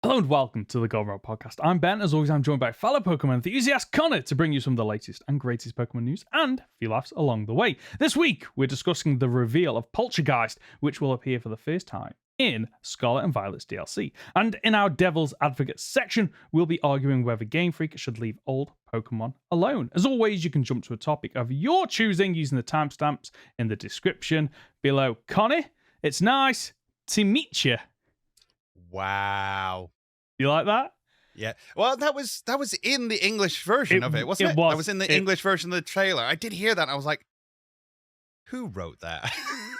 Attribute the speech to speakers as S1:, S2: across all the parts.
S1: Hello and welcome to the Goldenrod Podcast. I'm Ben. As always, I'm joined by fellow Pokemon enthusiast Conor to bring you some of the latest and greatest Pokemon news and a few laughs along the way. This week, we're discussing the reveal of Poltchageist, which will appear for the first time in Scarlet and Violet's DLC. And in our Devil's Advocate section, we'll be arguing whether GameFreak should leave old Pokemon alone. As always, you can jump to a topic of your choosing using the timestamps in the description below. Conor, it's nice to meet you.
S2: Wow.
S1: You like that?
S2: Yeah. Well, that was in the English version of it, wasn't it? That was in the English version of the trailer. I did hear that. And I was like, who wrote that?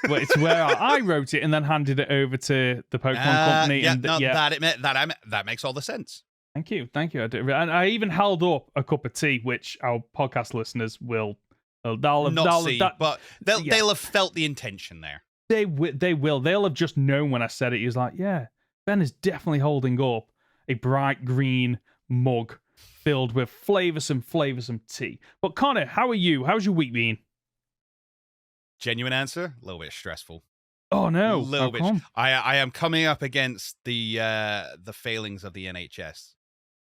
S1: Well, it's where I wrote it and then handed it over to the Pokemon company.
S2: That makes all the sense.
S1: Thank you. I do. And I even held up a cup of tea, which our podcast listeners will they'll
S2: have felt the intention there.
S1: They will. They'll have just known when I said it. He was like, yeah, Ben is definitely holding up a bright green mug filled with flavoursome tea. But Conor, how are you? How's your week been?
S2: Genuine answer, a little bit stressful.
S1: Oh no.
S2: A little bit. I am coming up against the failings of the NHS.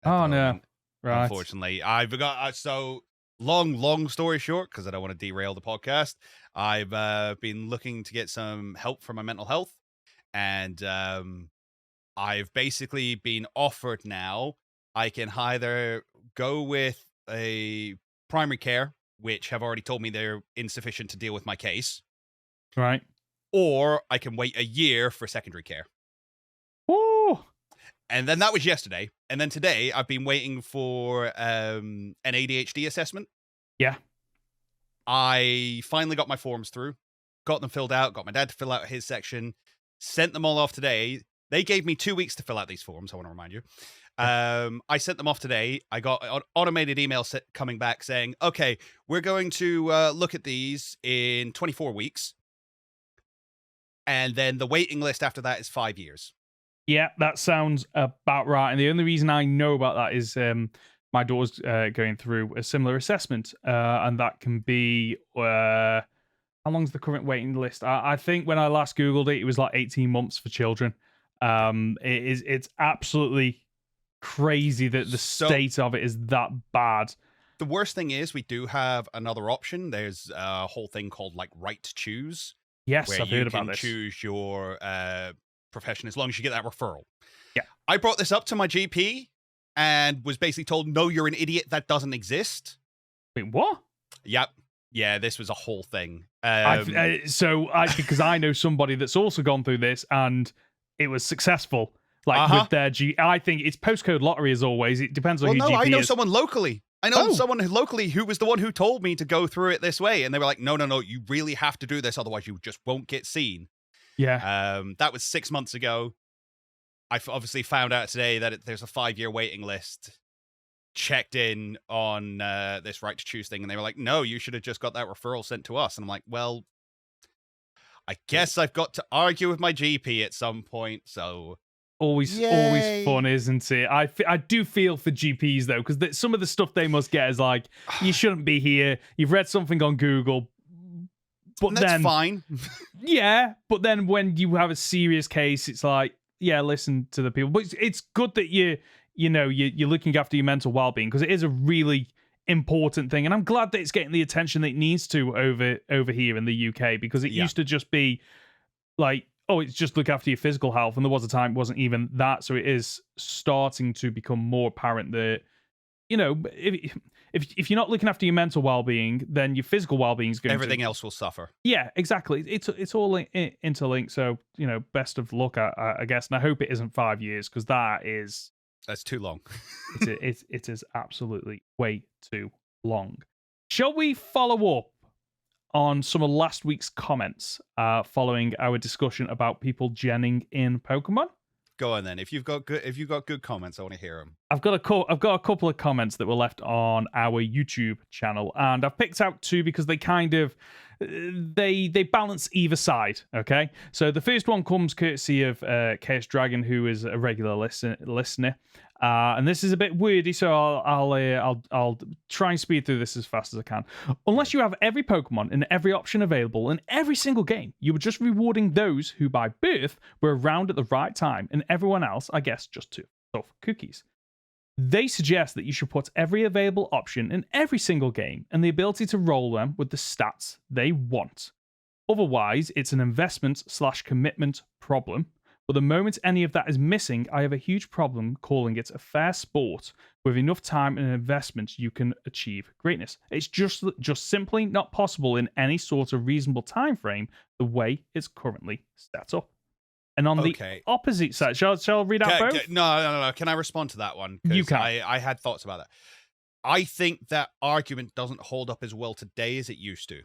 S1: Oh no. Right.
S2: Unfortunately. I've got so long story short, because I don't want to derail the podcast. I've been looking to get some help for my mental health, and I've basically been offered now I can either go with a primary care, which have already told me they're insufficient to deal with my case.
S1: Right.
S2: Or I can wait a year for secondary care.
S1: Ooh.
S2: And then that was yesterday. And then today I've been waiting for an ADHD assessment.
S1: Yeah.
S2: I finally got my forms through, got them filled out, got my dad to fill out his section, sent them all off today. They gave me 2 weeks to fill out these forms, I want to remind you. I sent them off today. I got an automated email coming back saying, okay, we're going to look at these in 24 weeks. And then the waiting list after that is 5 years.
S1: Yeah, that sounds about right. And the only reason I know about that is my daughter's going through a similar assessment. And that can be... how long's the current waiting list? I think when I last Googled it was like 18 months for children. It's absolutely crazy that the state of it is that bad.
S2: The worst thing is we do have another option. There's a whole thing called like right to choose.
S1: Yes, I've heard about this.
S2: You can choose your profession as long as you get that referral.
S1: Yeah.
S2: I brought this up to my GP and was basically told, no, you're an idiot. That doesn't exist.
S1: Wait, what?
S2: Yep. Yeah, this was a whole thing.
S1: Because I know somebody that's also gone through this and it was successful. With their I think it's postcode lottery as always. It depends on who GP is.
S2: I know someone locally. Someone locally who was the one who told me to go through it this way. And they were like, no, you really have to do this. Otherwise you just won't get seen.
S1: Yeah.
S2: That was 6 months ago. I've obviously found out today that there's a 5-year waiting list. Checked in on this right to choose thing. And they were like, no, you should have just got that referral sent to us. And I'm like, well, I guess I've got to argue with my GP at some point. So
S1: always fun, isn't it? I do feel for GPs though, because some of the stuff they must get is like, you shouldn't be here. You've read something on Google, but
S2: that's fine.
S1: Yeah, but then when you have a serious case, it's like, yeah, listen to the people. But it's good that you're looking after your mental well-being, because it is a really important thing, and I'm glad that it's getting the attention that it needs to over here in the UK, because it used to just be like, oh, it's just look after your physical health, and there was a time it wasn't even that. So it is starting to become more apparent that, if you're not looking after your mental well-being, then your physical well-being is going
S2: everything else will suffer. Yeah,
S1: exactly. It's all interlinked. So best of luck, I guess, and I hope it isn't 5 years, because
S2: that's too long.
S1: It is absolutely way too long. Shall we follow up on some of last week's comments following our discussion about people genning in Pokemon?
S2: Go on then. If you've got good comments, I want to hear them.
S1: I've got a couple of comments that were left on our YouTube channel, and I've picked out two because they kind of they balance either side. Okay, so the first one comes courtesy of Chaos Dragon, who is a regular listener, and this is a bit wordy, so I'll try and speed through this as fast as I can. Unless you have every Pokemon and every option available in every single game, you were just rewarding those who by birth were around at the right time, and everyone else, I guess, just to stuff cookies. They suggest that you should put every available option in every single game and the ability to roll them with the stats they want. Otherwise, it's an investment/commitment problem. But the moment any of that is missing, I have a huge problem calling it a fair sport. With enough time and investment, you can achieve greatness. It's just simply not possible in any sort of reasonable time frame the way it's currently set up. And on the opposite side, shall I read out both?
S2: No. Can I respond to that one?
S1: You can.
S2: I had thoughts about that. I think that argument doesn't hold up as well today as it used to.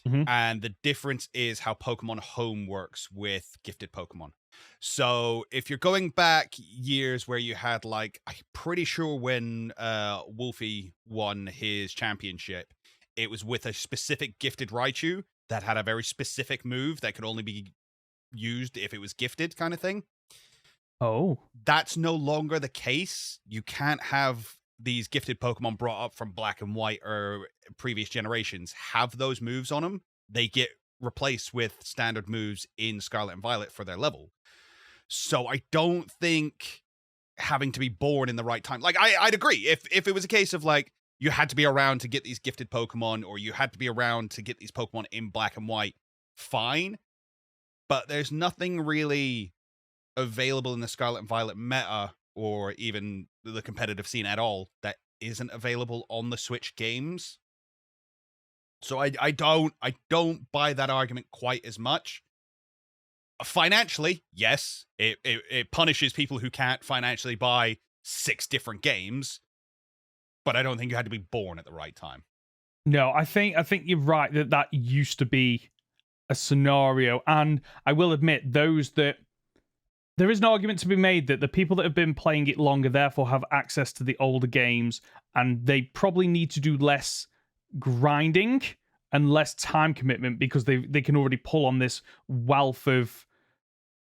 S1: Mm-hmm.
S2: And the difference is how Pokemon Home works with gifted Pokemon. So if you're going back years where you had, like, I'm pretty sure when Wolfie won his championship, it was with a specific gifted Raichu that had a very specific move that could only be used if it was gifted, kind of thing.
S1: Oh.
S2: That's no longer the case. You can't have these gifted Pokemon brought up from Black and White or previous generations have those moves on them. They get replaced with standard moves in Scarlet and Violet for their level. So I don't think having to be born in the right time, like, I'd agree if it was a case of, like, you had to be around to get these gifted Pokemon, or you had to be around to get these Pokemon in Black and White, fine. But there's nothing really available in the Scarlet and Violet meta, or even the competitive scene at all, that isn't available on the Switch games. So I don't buy that argument quite as much. Financially, yes, it punishes people who can't financially buy 6 different games, but I don't think you had to be born at the right time.
S1: No, I think you're right that used to be a scenario, and I will admit there is an argument to be made that the people that have been playing it longer therefore have access to the older games, and they probably need to do less grinding and less time commitment because they can already pull on this wealth of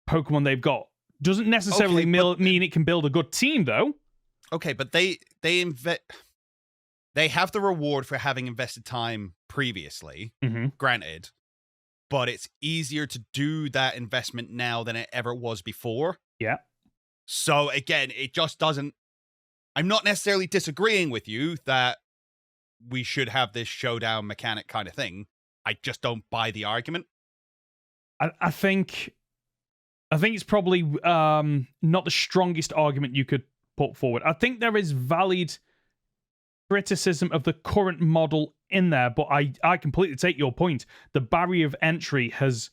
S1: Pokemon they've got. Doesn't necessarily mean it can build a good team, though.
S2: Okay, but they have the reward for having invested time previously, granted, but it's easier to do that investment now than it ever was before.
S1: Yeah.
S2: So again, it just doesn't... I'm not necessarily disagreeing with you that we should have this showdown mechanic kind of thing. I just don't buy the argument.
S1: I think it's probably not the strongest argument you could put forward. I think there is valid criticism of the current model in there, but I completely take your point. The barrier of entry has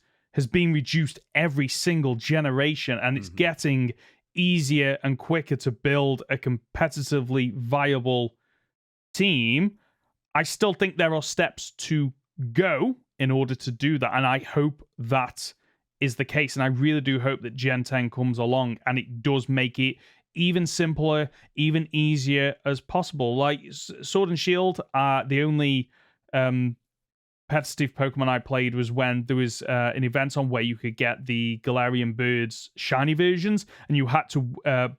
S1: been reduced every single generation, and it's getting easier and quicker to build a competitively viable team. I still think there are steps to go in order to do that, and I hope that is the case, and I really do hope that Gen 10 comes along and it does make it even simpler, even easier as possible. Like Sword and Shield, the only competitive Pokemon I played was when there was an event on where you could get the Galarian Birds shiny versions, and you had to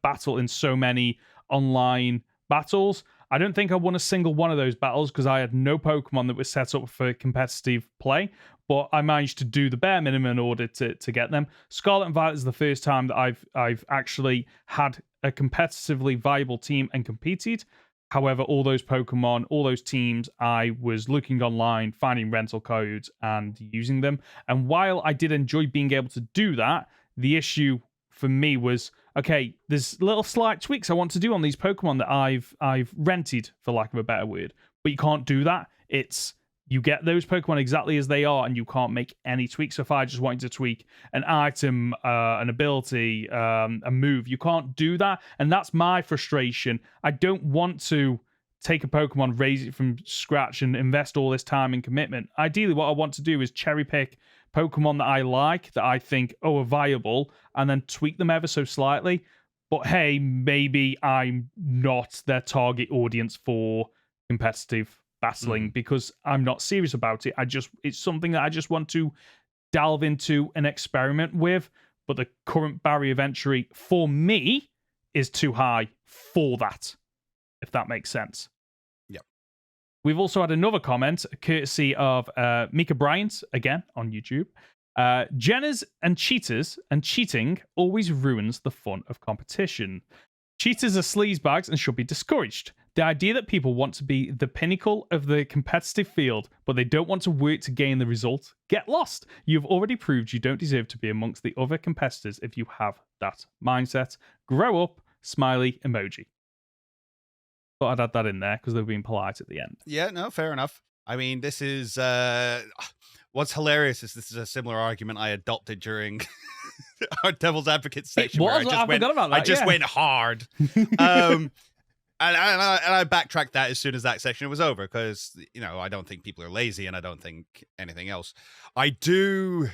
S1: battle in so many online battles. I don't think I won a single one of those battles because I had no Pokemon that was set up for competitive play, but I managed to do the bare minimum in order to get them. Scarlet and Violet is the first time that I've actually had a competitively viable team and competed. However, all those Pokemon, all those teams, I was looking online, finding rental codes and using them. And while I did enjoy being able to do that, the issue for me was, okay, there's little slight tweaks I want to do on these Pokemon that I've rented, for lack of a better word. But you can't do that. You get those Pokemon exactly as they are, and you can't make any tweaks. So if I just wanted to tweak an item, an ability, a move, you can't do that. And that's my frustration. I don't want to take a Pokemon, raise it from scratch, and invest all this time and commitment. Ideally, what I want to do is cherry pick Pokemon that I like, that I think, are viable, and then tweak them ever so slightly. But hey, maybe I'm not their target audience for competitive battling because I'm not serious about it. It's something that I just want to delve into and experiment with. But the current barrier of entry for me is too high for that, if that makes sense.
S2: Yep.
S1: We've also had another comment, courtesy of Mika Bryant, again, on YouTube. Jenners and cheaters and cheating always ruins the fun of competition. Cheaters are sleazebags and should be discouraged. The idea that people want to be the pinnacle of the competitive field, but they don't want to work to gain the result, get lost. You've already proved you don't deserve to be amongst the other competitors if you have that mindset. Grow up, smiley emoji. Thought I'd add that in there because they've been polite at the end.
S2: Yeah, no, fair enough. I mean, this is what's hilarious is this is a similar argument I adopted during our Devil's Advocate section.
S1: I forgot about that.
S2: I just went hard. And I backtracked that as soon as that section was over because, you know, I don't think people are lazy and I don't think anything else. I do,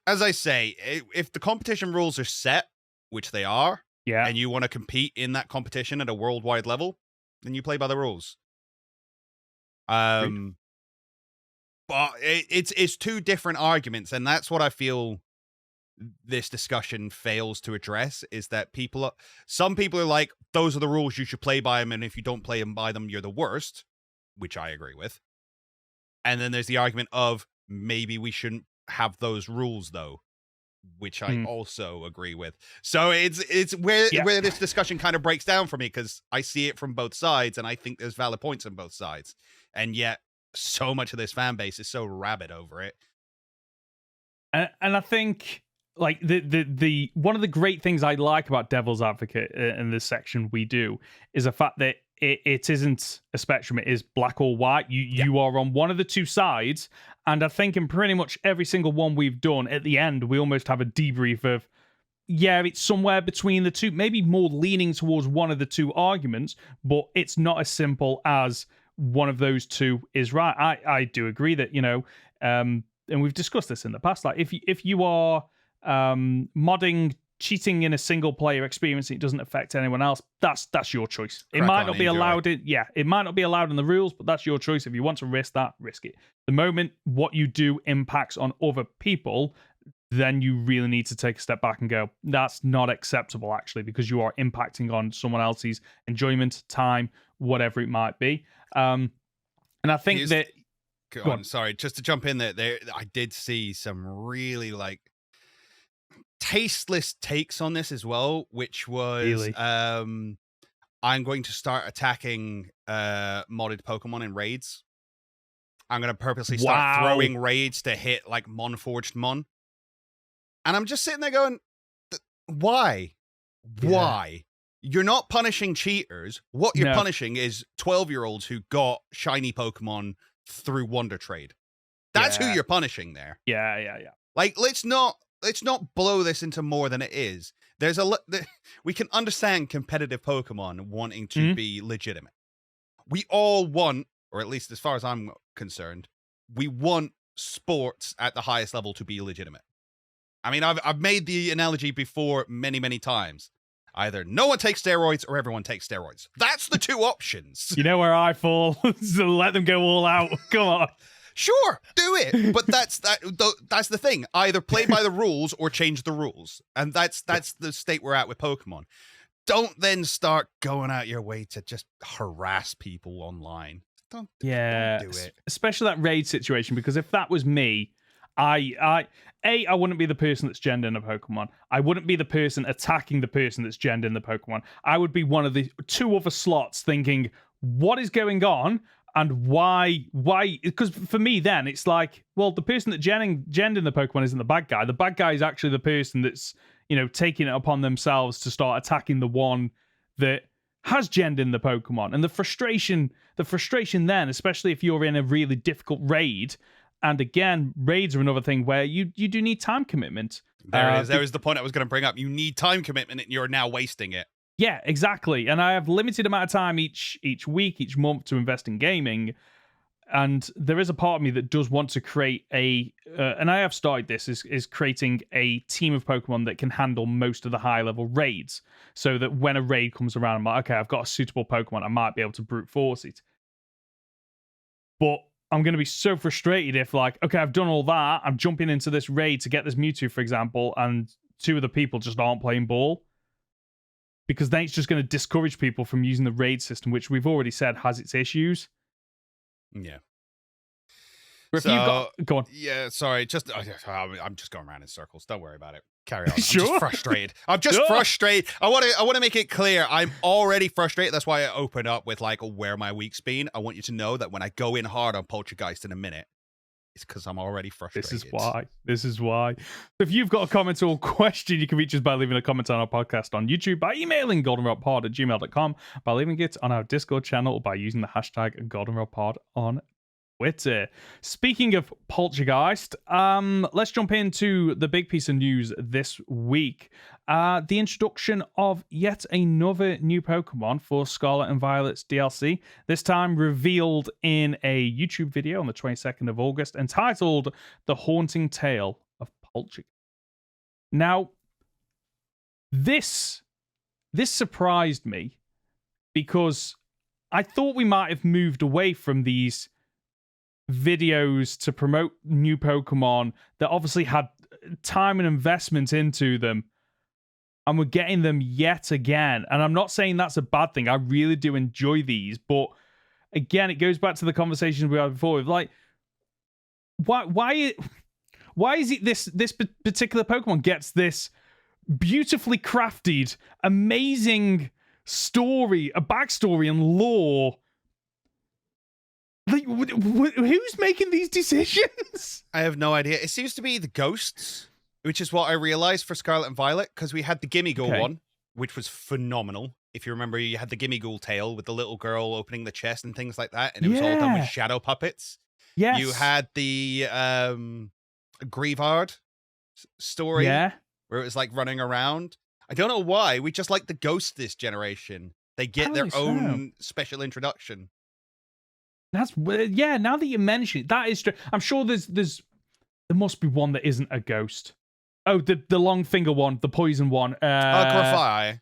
S2: as I say, if the competition rules are set, which they are,
S1: yeah,
S2: and you want to compete in that competition at a worldwide level, then you play by the rules. But it's two different arguments, and that's what I feel this discussion fails to address, is that some people are like, those are the rules, you should play by them, and if you don't play them by them, you're the worst, which I agree with. And then there's the argument of maybe we shouldn't have those rules though, which I also agree with. So it's where this discussion kind of breaks down for me, because I see it from both sides and I think there's valid points on both sides, and yet so much of this fan base is so rabid over it.
S1: And I think, like, the one of the great things I like about Devil's Advocate in this section we do is the fact that it isn't a spectrum. It is black or white. You are on one of the two sides, and I think in pretty much every single one we've done, at the end we almost have a debrief of, yeah, it's somewhere between the two, maybe more leaning towards one of the two arguments, but it's not as simple as one of those two is right. I do agree that, you know, and we've discussed this in the past, like if you are modding cheating in a single player experience, it doesn't affect anyone else, that's your choice. It might not be allowed. It might not be allowed in the rules, but that's your choice. If you want to risk that, risk it. The moment what you do impacts on other people, then you really need to take a step back and go, that's not acceptable, actually, because you are impacting on someone else's enjoyment, time, whatever it might be. And I think that...
S2: Go on, sorry, just to jump in there, I did see some really, like, tasteless takes on this as well, which was,
S1: really?
S2: I'm going to start attacking modded Pokemon in raids. I'm going to purposely start throwing raids to hit, like, Mon-Forged Mon. And I'm just sitting there going, why? Yeah. Why? You're not punishing cheaters. What you're punishing is 12-year-olds who got shiny Pokemon through Wonder Trade. That's who you're punishing there.
S1: Yeah.
S2: Like, let's not blow this into more than it is. We can understand competitive Pokemon wanting to be legitimate. We all want, or at least as far as I'm concerned, we want sports at the highest level to be legitimate. I mean, I've made the analogy before many, many times. Either no one takes steroids or everyone takes steroids. That's the two options.
S1: You know where I fall, so let them go all out. Come on.
S2: Sure, do it. But that's the thing. Either play by the rules or change the rules. And that's the state we're at with Pokemon. Don't then start going out your way to just harass people online. Don't do it.
S1: Especially that raid situation, because if that was me, I wouldn't be the person that's genned in a Pokemon. I wouldn't be the person attacking the person that's genned in the Pokemon. I would be one of the two other slots thinking, what is going on and why? Because for me then, it's like, well, the person that genned in the Pokemon isn't the bad guy. The bad guy is actually the person that's, you know, taking it upon themselves to start attacking the one that has genned in the Pokemon. And the frustration then, especially if you're in a really difficult raid. And again, raids are another thing where you do need time commitment.
S2: There it is. There is the point I was going to bring up. You need time commitment, and you're now wasting it.
S1: Yeah, exactly. And I have limited amount of time each week, each month to invest in gaming. And there is a part of me that does want to create and I have started this, is creating a team of Pokemon that can handle most of the high-level raids. So that when a raid comes around, I'm like, okay, I've got a suitable Pokemon. I might be able to brute force it. But I'm going to be so frustrated if, like, okay, I've done all that, I'm jumping into this raid to get this Mewtwo, for example, and two of the people just aren't playing ball. Because then it's just going to discourage people from using the raid system, which we've already said has its issues.
S2: Yeah.
S1: Go on.
S2: Yeah, sorry. I'm just going around in circles. Don't worry about it. Carry on. I'm
S1: Sure.
S2: just frustrated. I'm just frustrated. I want to make it clear. I'm already frustrated. That's why I open up with like where my week's been. I want you to know that when I go in hard on Poltchageist in a minute, it's because I'm already frustrated.
S1: This is why. If you've got a comment or question, you can reach us by leaving a comment on our podcast on YouTube, by emailing goldenrodpod@gmail.com, by leaving it on our Discord channel, or by using the hashtag goldenrodpod on Twitter. Speaking of Poltchageist, let's jump into the big piece of news this week. The introduction of yet another new Pokemon for Scarlet and Violet's DLC, this time revealed in a YouTube video on the 22nd of August, entitled The Haunting Tale of Poltchageist. Now, this surprised me, because I thought we might have moved away from these videos to promote new Pokemon that obviously had time and investment into them, and we're getting them yet again. And I'm not saying that's a bad thing. I really do enjoy these, but again, it goes back to the conversation we had before with like, why is it this particular Pokemon gets this beautifully crafted, amazing story, a backstory and lore? Like, who's making these decisions?
S2: I have no idea. It seems to be the ghosts, which is what I realized for Scarlet and Violet, because we had the Gimmighoul one, which was phenomenal. If you remember, you had the Gimmighoul tale with the little girl opening the chest and things like that, and it was all done with shadow puppets.
S1: Yes.
S2: You had the Grievard story, where it was like running around. I don't know why. We just like the ghosts this generation. They get their own special introduction.
S1: That's now that you mention it, that is true. I'm sure there must be one that isn't a ghost. Oh, the long finger one, the poison one.
S2: Grafai.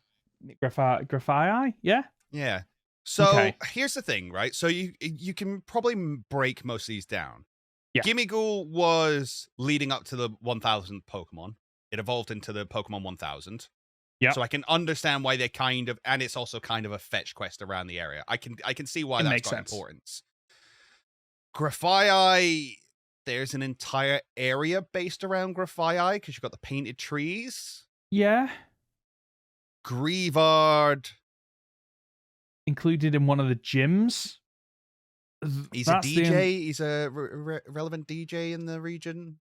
S1: Grafai, yeah?
S2: Yeah. So here's the thing, right? So you can probably break most of these down. Yeah. Gimmighoul was leading up to the 1000th Pokemon. It evolved into the Pokemon 1000. Yeah. So I can understand why they kind of, and it's also kind of a fetch quest around the area. I can see why that's got importance. Grafai, there's an entire area based around Grafai because you've got the painted trees.
S1: Yeah.
S2: Grievard,
S1: included in one of the gyms.
S2: He's a DJ. He's a relevant DJ in the region.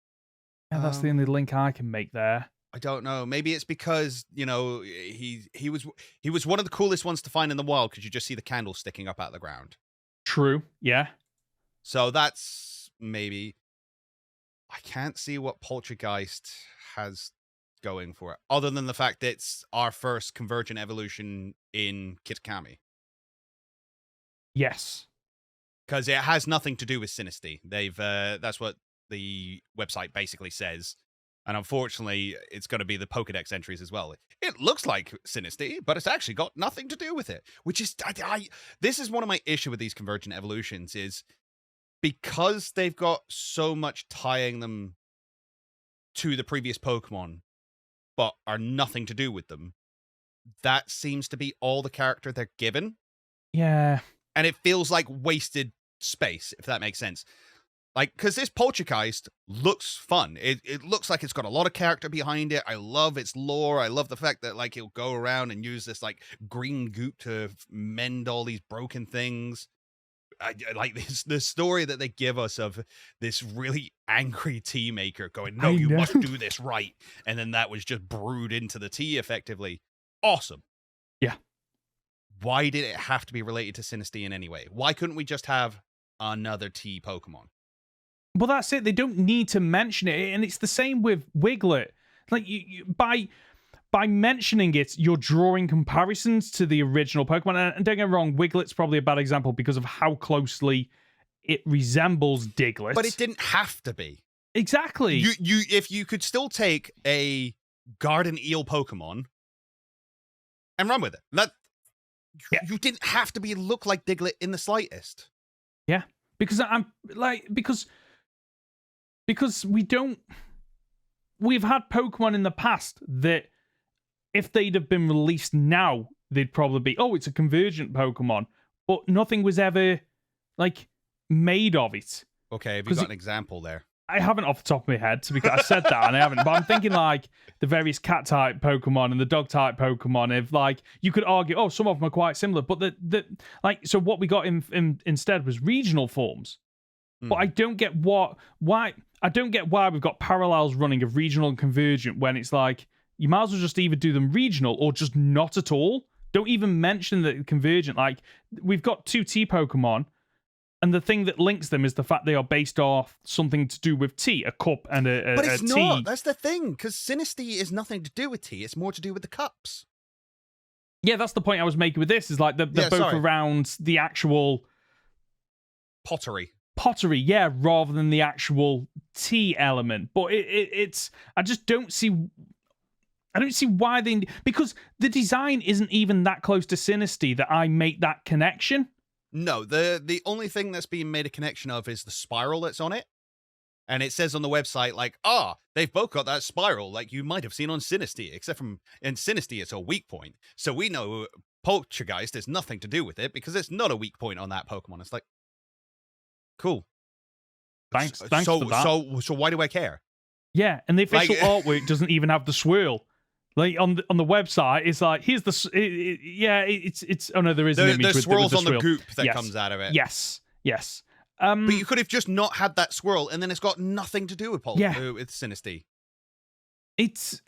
S1: Yeah, that's the only link I can make there.
S2: I don't know. Maybe it's because, you know, he was one of the coolest ones to find in the wild because you just see the candle sticking up out of the ground.
S1: True. Yeah.
S2: So that's maybe. I can't see what Poltchageist has going for it, other than the fact that it's our first convergent evolution in Kitakami.
S1: Yes.
S2: Because it has nothing to do with Sinistea. That's what the website basically says. And unfortunately, it's going to be the Pokedex entries as well. It looks like Sinistea, but it's actually got nothing to do with it. Which is, this is one of my issue with these convergent evolutions is because they've got so much tying them to the previous Pokemon, but are nothing to do with them. That seems to be all the character they're given.
S1: Yeah.
S2: And it feels like wasted space, if that makes sense. Like, because this Poltchageist looks fun. It looks like it's got a lot of character behind it. I love its lore. I love the fact that, like, he'll go around and use this, like, green goop to mend all these broken things. I like the story that they give us of this really angry tea maker going, no, you must do this right. And then that was just brewed into the tea, effectively. Awesome.
S1: Yeah.
S2: Why did it have to be related to Sinistea in any way? Why couldn't we just have another tea Pokemon?
S1: Well, that's it. They don't need to mention it. And it's the same with Wiglet. Like, you by mentioning it, you're drawing comparisons to the original Pokemon. And don't get me wrong, Wiglet's probably a bad example because of how closely it resembles Diglett.
S2: But it didn't have to be.
S1: Exactly.
S2: If you could still take a garden eel Pokemon and run with it. You didn't have to look like Diglett in the slightest.
S1: Yeah. Because because we've had Pokemon in the past that if they'd have been released now, they'd probably be, it's a convergent Pokemon, but nothing was ever like made of it.
S2: Okay, have you got an example there?
S1: I haven't off the top of my head, to be I said that and I haven't, but I'm thinking like the various cat type Pokemon and the dog type Pokemon. If like you could argue, oh, some of them are quite similar, but the like so what we got instead was regional forms. But I don't get why we've got parallels running of regional and convergent when it's like you might as well just either do them regional or just not at all. Don't even mention the convergent. Like we've got 2 T Pokemon. And the thing that links them is the fact they are based off something to do with tea, a cup and a
S2: But it's
S1: tea.
S2: not. That's the thing, because Sinistea is nothing to do with tea. It's more to do with the cups.
S1: Yeah, that's the point I was making with this. Is like they're both around the actual
S2: pottery,
S1: yeah, rather than the actual tea element. But it's I just don't see. I don't see why because the design isn't even that close to Sinistea that I make that connection.
S2: No, the only thing that's being made a connection of is the spiral that's on it. And it says on the website, like, they've both got that spiral, like you might have seen on Sinistea, except from in Sinistea, it's a weak point. So we know Poltchageist has nothing to do with it because it's not a weak point on that Pokemon. It's like, cool.
S1: Thanks
S2: so,
S1: for that.
S2: So why do I care?
S1: Yeah, and the official artwork doesn't even have the swirl. Like on the website, it's like here's the it's oh no, there is an image
S2: the swirls
S1: with the
S2: on the goop that comes out of it.
S1: Yes.
S2: But you could have just not had that swirl, and then it's got nothing to do with with Sinistea.
S1: It's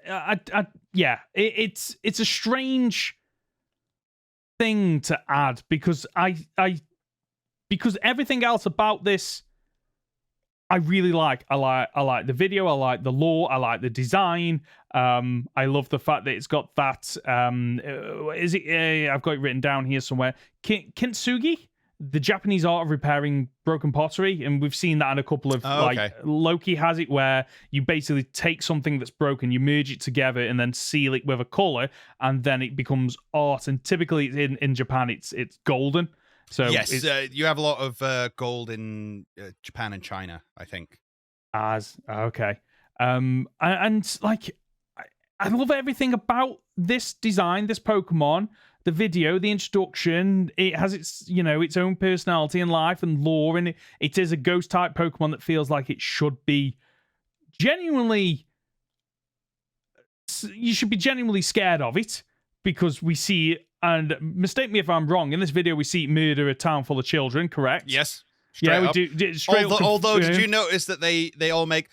S1: it's a strange thing to add because because everything else about this I really like. I like the video. I like the lore. I like the design. I love the fact that it's got that. Is it? I've got it written down here somewhere. Kintsugi, the Japanese art of repairing broken pottery, and we've seen that in a couple of Loki has it where you basically take something that's broken, you merge it together, and then seal it with a color, and then it becomes art. And typically, in Japan, it's golden. So
S2: yes, you have a lot of gold in Japan and China, I think.
S1: Okay, and like I love everything about this design, this Pokemon, the video, the introduction. It has its own personality and life and lore, and it is a ghost type Pokemon that feels like it should be genuinely. You should be genuinely scared of it because we see it. And mistake me if I'm wrong. In this video, we see it murder a town full of children. Correct?
S2: Yes.
S1: We do.
S2: Although, did you notice that they all make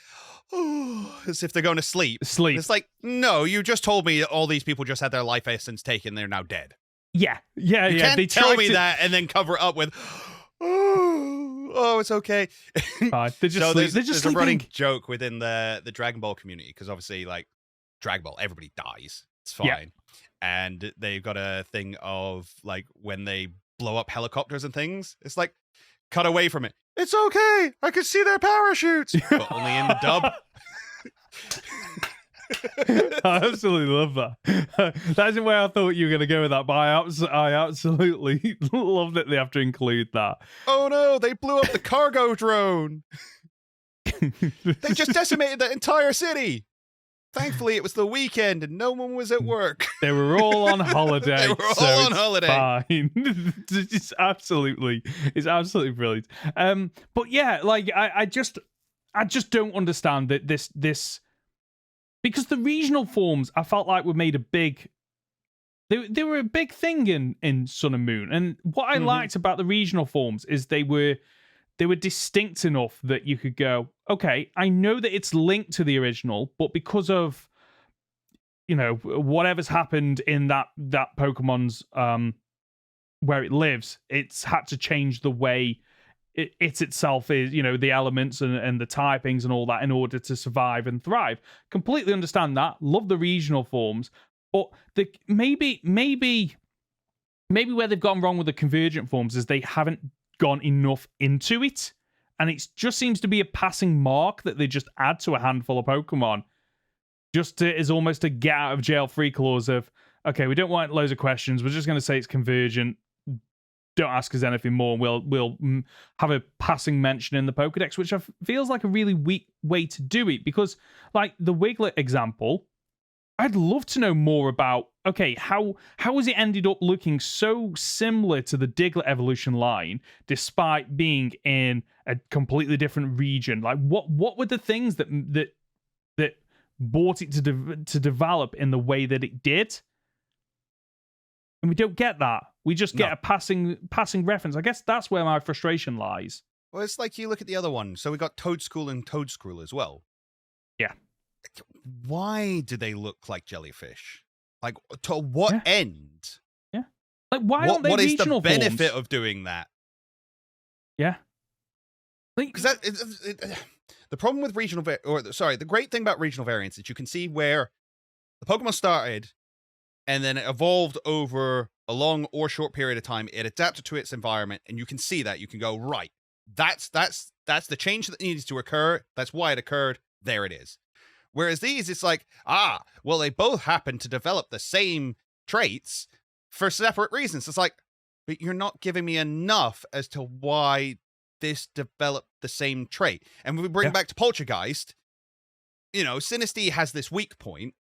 S2: as if they're going to sleep? It's like, no, you just told me all these people just had their life essence taken. They're now dead.
S1: Yeah.
S2: You can't
S1: they
S2: tell me that and then cover it up with, it's okay.
S1: They're just
S2: there's a running joke within the Dragon Ball community because obviously, like Dragon Ball, everybody dies. It's fine. Yeah. And they've got a thing of like when they blow up helicopters and things, it's like cut away from it. It's okay. I can see their parachutes, but only in the dub.
S1: I absolutely love that. That isn't where I thought you were going to go with that, but I absolutely love that they have to include that.
S2: Oh no, they blew up the cargo drone. They just decimated the entire city. Thankfully, it was the weekend and no one was at work.
S1: They were all on holiday. Fine. It's absolutely brilliant. But yeah, like I just don't understand that this because the regional forms I felt like were made a big. They were a big thing in Sun and Moon, and what I liked about the regional forms is they were distinct enough that you could go, okay, I know that it's linked to the original, but because of, whatever's happened in that Pokemon's where it lives, it's had to change the way it itself is, the elements and the typings and all that in order to survive and thrive. Completely understand that. Love the regional forms, but maybe where they've gone wrong with the convergent forms is they haven't gone enough into it, and it just seems to be a passing mark that they just add to a handful of Pokemon just as almost a get out of jail free clause of, okay, we don't want loads of questions, we're just going to say it's convergent, don't ask us anything more, and we'll have a passing mention in the Pokedex, which feels like a really weak way to do it, because like the Wiglet example, I'd love to know more about, okay, how has it ended up looking so similar to the Diglett evolution line, despite being in a completely different region? Like, what were the things that brought it to develop in the way that it did? And we don't get that. We just get a passing reference. I guess that's where my frustration lies.
S2: Well, it's like you look at the other one. So we got Toadschool and Toadscruel as well.
S1: Yeah.
S2: Why do they look like jellyfish? Like, to what end?
S1: Yeah. Like, why aren't they regional
S2: What is the benefit
S1: forms?
S2: of doing that?
S1: Yeah.
S2: Because the problem with the great thing about regional variants is you can see where the Pokemon started and then it evolved over a long or short period of time. It adapted to its environment, and you can see that. You can go, right, that's the change that needs to occur. That's why it occurred. There it is. Whereas these, it's like, well, they both happen to develop the same traits for separate reasons. It's like, but you're not giving me enough as to why this developed the same trait. And when we bring back to Poltchageist, Sinistea has this weak point,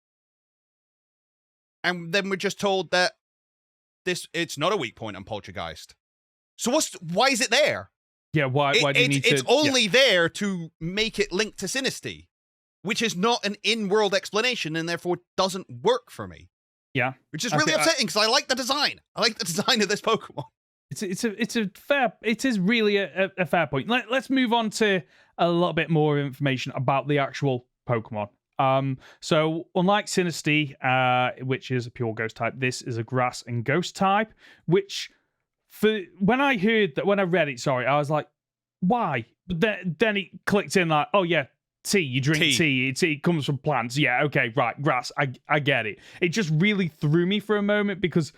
S2: and then we're just told that it's not a weak point on Poltchageist. So why is it there?
S1: Yeah, why do you need to...
S2: It's only there to make it link to Sinistea, which is not an in-world explanation and therefore doesn't work for me.
S1: Yeah.
S2: Which is really upsetting because I like the design. I like the design of this Pokemon.
S1: It is really a fair point. Let's move on to a little bit more information about the actual Pokemon. So unlike Sinistea, which is a pure ghost type, this is a grass and ghost type, which when I read it, I was like, why? But then it clicked in like, oh yeah, tea, you drink tea. It comes from plants. Yeah, okay, right, grass. I get it. It just really threw me for a moment because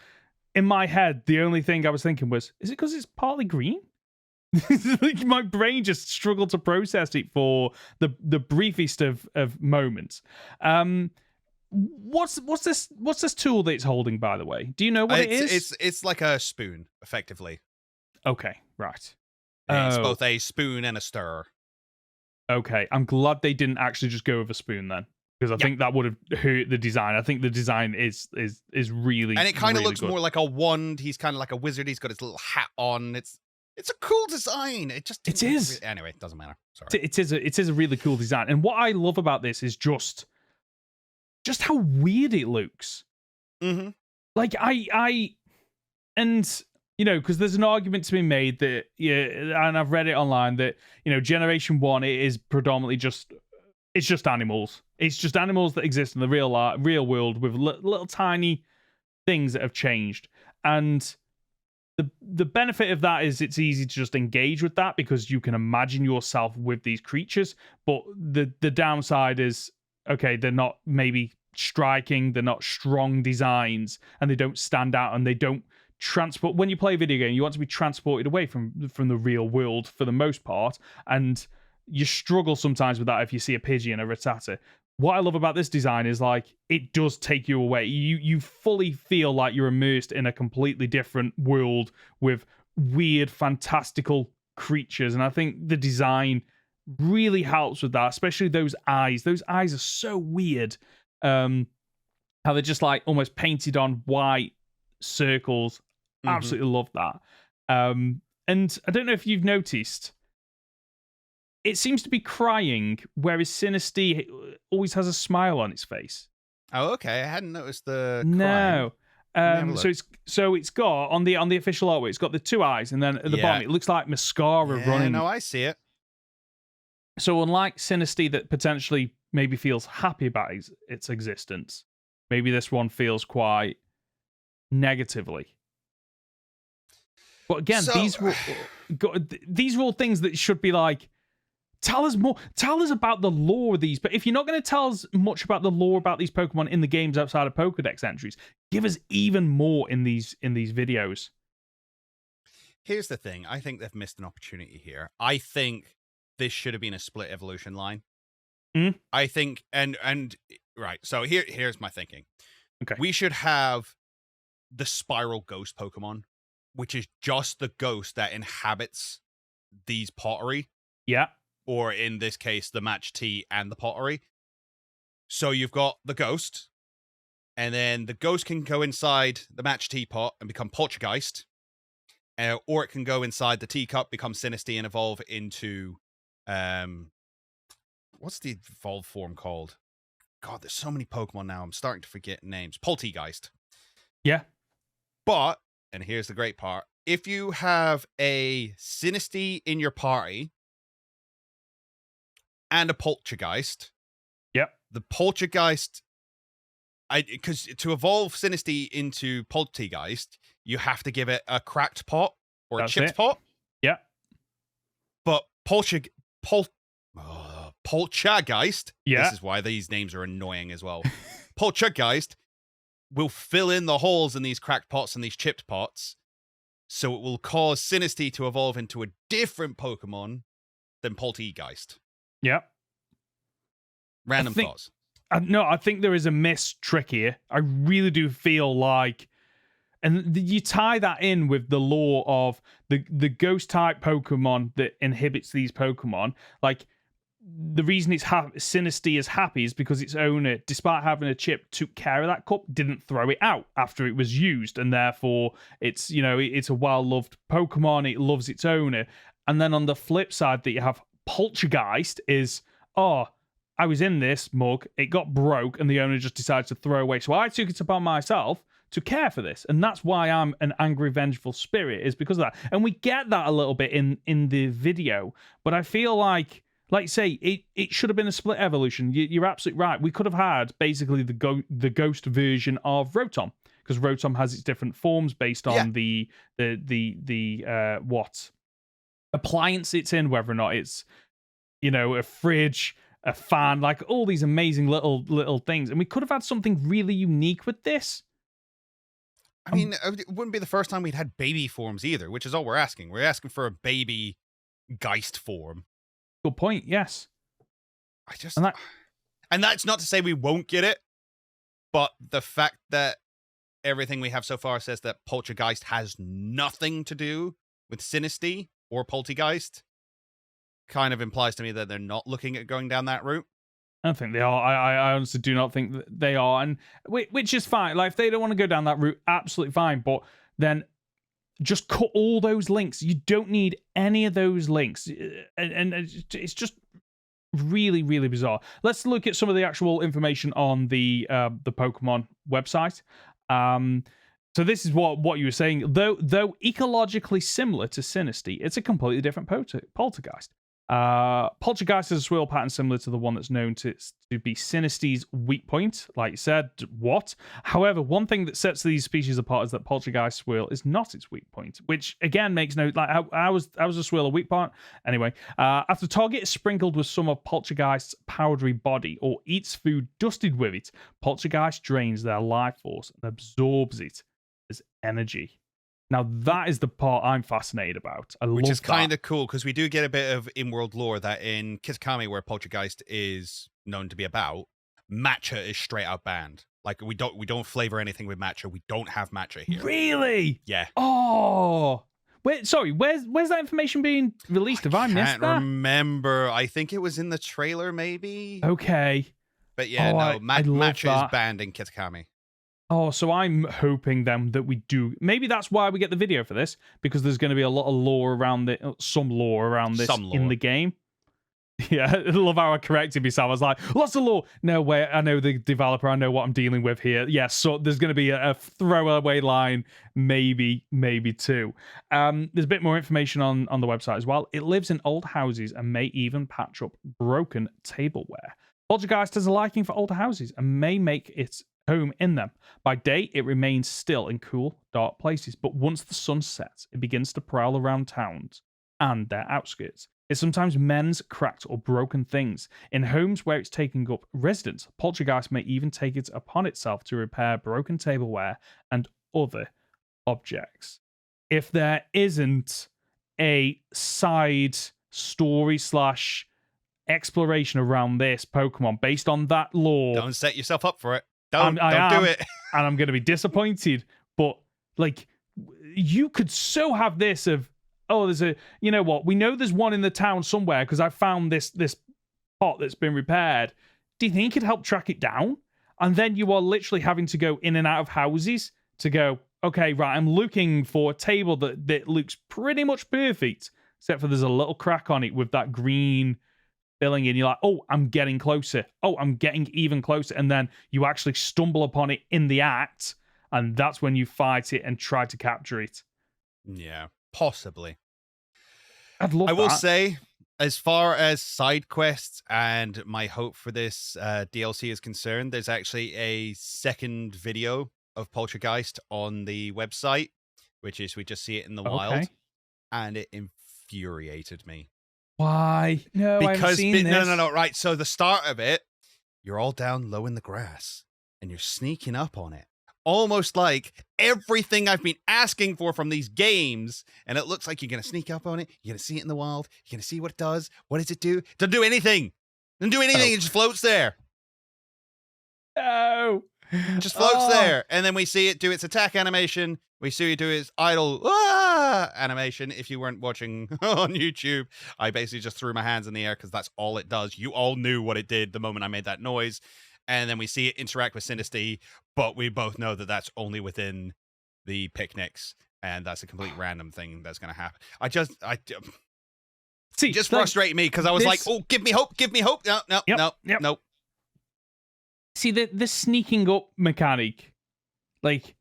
S1: in my head, the only thing I was thinking was, is it because it's partly green? Like my brain just struggled to process it for the briefest of moments. What's this tool that it's holding, by the way? Do you know what it is?
S2: It's like a spoon, effectively.
S1: Okay, right.
S2: It's both a spoon and a stirrer.
S1: Okay, I'm glad they didn't actually just go with a spoon then, because I think that would have hurt the design. I think the design is really,
S2: and it kind of
S1: really
S2: looks
S1: good.
S2: more like a wand. He's kind of like a wizard. He's got his little hat on. It's a cool design. It is. Anyway, it doesn't matter. Sorry.
S1: It is a really cool design, and what I love about this is just how weird it looks.
S2: Mm-hmm.
S1: Like because there's an argument to be made that, and I've read it online, that Generation 1, it is predominantly just animals. It's just animals that exist in the real world with little tiny things that have changed. And the benefit of that is it's easy to just engage with that because you can imagine yourself with these creatures. But the downside is, okay, they're not maybe striking, they're not strong designs, and they don't stand out, and they don't transport. When you play a video game, you want to be transported away from the real world for the most part, and you struggle sometimes with that if you see a Pidgey and a Rattata. What I love about this design is like it does take you away. You fully feel like you're immersed in a completely different world with weird, fantastical creatures, and I think the design really helps with that, especially those eyes. Those eyes are so weird. How they're just like almost painted on white circles. Absolutely love that. And I don't know if you've noticed, it seems to be crying, whereas Sinistea always has a smile on its face.
S2: Oh, okay. I hadn't noticed the
S1: no. So it's got on the official artwork, it's got the two eyes, and then at the bottom it looks like mascara running.
S2: No, I see it.
S1: So unlike Sinistea that potentially maybe feels happy about its existence, maybe this one feels quite negatively. But again, these were all things that should be like, tell us more. Tell us about the lore of these. But if you're not going to tell us much about the lore about these Pokemon in the games outside of Pokedex entries, give us even more in these videos.
S2: Here's the thing. I think they've missed an opportunity here. I think this should have been a split evolution line. I think, and right. So here's my thinking.
S1: Okay.
S2: We should have the Spiral Ghost Pokemon, which is just the ghost that inhabits these pottery.
S1: Yeah.
S2: Or in this case, the match tea and the pottery. So you've got the ghost, and then the ghost can go inside the match teapot and become Poltchageist, or it can go inside the teacup, become Sinistea, and evolve into what's the evolved form called? God, there's so many Pokemon now. I'm starting to forget names. Poltchageist.
S1: Yeah.
S2: But, and here's the great part, if you have a Sinistea in your party and a Poltchageist,
S1: yep,
S2: the Poltchageist, because to evolve Sinistea into Poltchageist, you have to give it a cracked pot or a chipped pot.
S1: Yeah.
S2: But Poltchageist,
S1: yeah,
S2: this is why these names are annoying as well. Poltchageist will fill in the holes in these cracked pots and these chipped pots, so it will cause Sinistea to evolve into a different Pokemon than Poltchageist.
S1: Yeah.
S2: Random thoughts.
S1: No, I think there is a missed trick here. I really do feel like, and you tie that in with the lore of the ghost type Pokemon that inhibits these Pokemon. Like, the reason Sinistea is happy is because its owner, despite having a chip, took care of that cup, didn't throw it out after it was used, and therefore it's, you know, it's a well-loved Pokemon. It loves its owner. And then on the flip side, that you have Poltchageist is, I was in this mug, it got broke, and the owner just decided to throw away. So I took it upon myself to care for this. And that's why I'm an angry, vengeful spirit, is because of that. And we get that a little bit in the video. But I feel like you say, it should have been a split evolution. You're absolutely right. We could have had basically the ghost version of Rotom, because Rotom has its different forms based on the what appliance it's in, whether or not it's, you know, a fridge, a fan, like all these amazing little things. And we could have had something really unique with this.
S2: I mean, it wouldn't be the first time we'd had baby forms either, which is all we're asking. We're asking for a baby Geist form.
S1: Good point, yes.
S2: And that's not to say we won't get it, but the fact that everything we have so far says that Poltchageist has nothing to do with Sinistea or Poltchageist kind of implies to me that they're not looking at going down that route.
S1: I don't think they are. I honestly do not think that they are, and which is fine. Like, if they don't want to go down that route, absolutely fine. But then just cut all those links. You don't need any of those links, and it's just really, really bizarre. Let's look at some of the actual information on the Pokemon website. So this is what you were saying. Though ecologically similar to Sinistea, it's a completely different Poltergeist. Poltergeist has a swirl pattern similar to the one that's known to be Sinestea's weak point, like you said. However, one thing that sets these species apart is that Poltergeist swirl is not its weak point, which again makes no, like, how was a swirl a weak point? Anyway, after target is sprinkled with some of Poltergeist's powdery body or eats food dusted with it, Poltergeist drains their life force and absorbs it as energy. Now, that is the part I'm fascinated about.
S2: Which is kind of cool, because we do get a bit of in-world lore that in Kitakami, where Poltergeist is known to be about, matcha is straight out banned. Like, we don't flavor anything with matcha. We don't have matcha here.
S1: Really?
S2: Yeah.
S1: Oh. Where's that information being released? Have I missed that?
S2: I can't remember. I think it was in the trailer, maybe.
S1: Okay.
S2: But yeah, matcha is banned in Kitakami.
S1: Oh, so I'm hoping then that we do. Maybe that's why we get the video for this, because there's going to be a lot of lore around it, some lore around this in the game. Yeah, I love how I corrected myself. I was like, lots of lore. No way, I know the developer. I know what I'm dealing with here. Yeah, so there's going to be a throwaway line, maybe two. There's a bit more information on the website as well. It lives in old houses and may even patch up broken tableware. Poltergeist has a liking for older houses and may make its home in them. By day, it remains still in cool, dark places, but once the sun sets, it begins to prowl around towns and their outskirts. It sometimes mends cracked or broken things. In homes where it's taking up residence, Poltergeist may even take it upon itself to repair broken tableware and other objects. If there isn't a side story / exploration around this Pokemon based on that lore,
S2: don't set yourself up for it. Don't do it.
S1: And I'm going to be disappointed. But, like, you could so have this of, there's a, you know what, we know there's one in the town somewhere because I found this pot that's been repaired. Do you think you could help track it down? And then you are literally having to go in and out of houses to go, okay, right, I'm looking for a table that looks pretty much perfect, except for there's a little crack on it with that green filling in. You're like, oh, I'm getting closer. Oh, I'm getting even closer. And then you actually stumble upon it in the act, and that's when you fight it and try to capture it.
S2: Yeah, possibly.
S1: I'd love
S2: I will
S1: that.
S2: say, as far as side quests and my hope for this DLC is concerned, there's actually a second video of Poltchageist on the website, which is we just see it in the wild, and it infuriated me.
S1: Why? No, I haven't seen this.
S2: No. Right, so the start of it, you're all down low in the grass, and you're sneaking up on it. Almost like everything I've been asking for from these games, and it looks like you're going to sneak up on it, you're going to see it in the wild, you're going to see what it does. What does it do? It doesn't do anything. It doesn't do anything, It just floats there.
S1: No.
S2: It just floats there. And then we see it do its attack animation. We see it do its idle animation. If you weren't watching on YouTube, I basically just threw my hands in the air because that's all it does. You all knew what it did the moment I made that noise. And then we see it interact with Sinistea, but we both know that that's only within the picnics, and that's a complete random thing that's going to happen. See, just frustrated me because I was like, oh, give me hope. No.
S1: See, the sneaking up mechanic, like,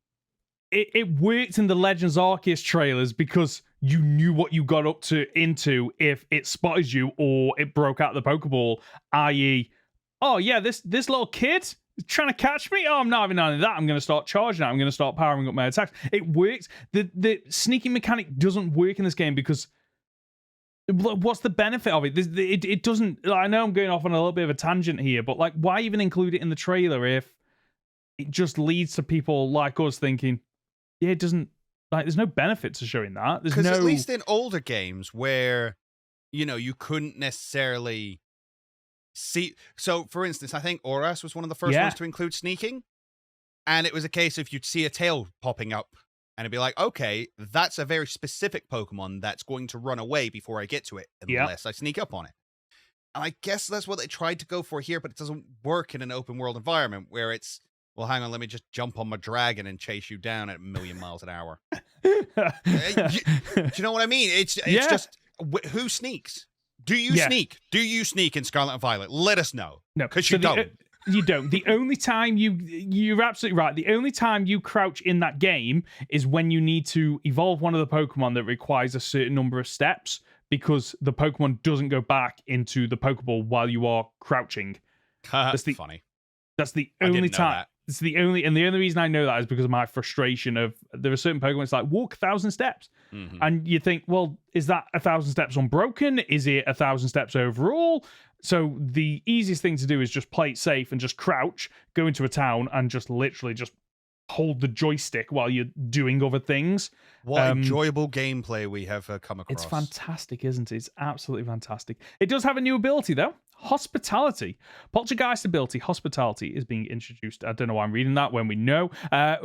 S1: it worked in the Legends Arceus trailers because you knew what you got up to into if it spotted you or it broke out the Pokeball, i.e., oh, yeah, this little kid is trying to catch me? Oh, I'm not having none of that. I'm going to start charging out. I'm going to start powering up my attacks. It works. The sneaking mechanic doesn't work in this game because what's the benefit of it? It doesn't... I know I'm going off on a little bit of a tangent here, but like, why even include it in the trailer if it just leads to people like us thinking, yeah, it doesn't... Like, there's no benefit to showing that. There's no...
S2: at least in older games where, you couldn't necessarily... See, so for instance, I think Oras was one of the first ones to include sneaking, and it was a case of you'd see a tail popping up, and it'd be like, okay, that's a very specific Pokemon that's going to run away before I get to it, unless I sneak up on it. And I guess that's what they tried to go for here, but it doesn't work in an open world environment where it's, well, hang on, let me just jump on my dragon and chase you down at 1,000,000 miles an hour. Do you know what I mean? It's just, who sneaks? Do you sneak? Do you sneak in Scarlet and Violet? Let us know.
S1: No,
S2: because you don't.
S1: You don't. The only time you're absolutely right. The only time you crouch in that game is when you need to evolve one of the Pokemon that requires a certain number of steps because the Pokemon doesn't go back into the Pokeball while you are crouching.
S2: That's funny.
S1: That's the only time. It's the only reason I know that is because of my frustration of there are certain Pokemon. It's like walk 1,000 steps, and you think, well, is that 1,000 steps unbroken? Is it 1,000 steps overall? So the easiest thing to do is just play it safe and just crouch, go into a town, and just literally just hold the joystick while you're doing other things.
S2: What enjoyable gameplay we have come across.
S1: It's fantastic, isn't it? It's absolutely fantastic. It does have a new ability, though. Hospitality. Poltergeist ability, Hospitality, is being introduced. I don't know why I'm reading that when we know.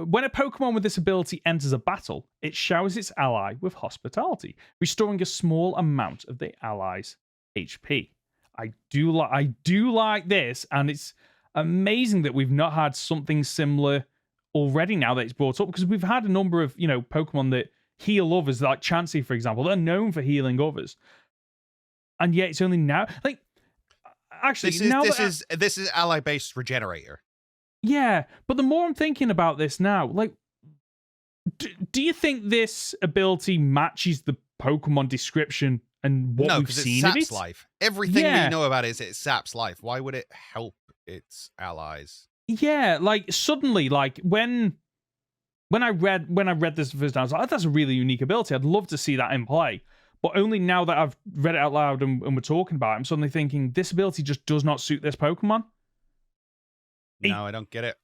S1: When a Pokemon with this ability enters a battle, it showers its ally with Hospitality, restoring a small amount of the ally's HP. I do like this, and it's amazing that we've not had something similar already now that it's brought up, because we've had a number of, Pokemon that heal others, like Chansey, for example. They're known for healing others. And yet it's only now, like, actually,
S2: this is ally-based regenerator.
S1: Yeah, but the more I'm thinking about this now, like, do you think this ability matches the Pokemon description and what we've seen of it?
S2: No, because it saps life. Everything we know about it saps life. Why would it help its allies?
S1: Yeah, like suddenly, like when I read this the first time, I was like, oh, that's a really unique ability. I'd love to see that in play. But only now that I've read it out loud and we're talking about it, I'm suddenly thinking this ability just does not suit this Pokemon.
S2: No, I don't get it.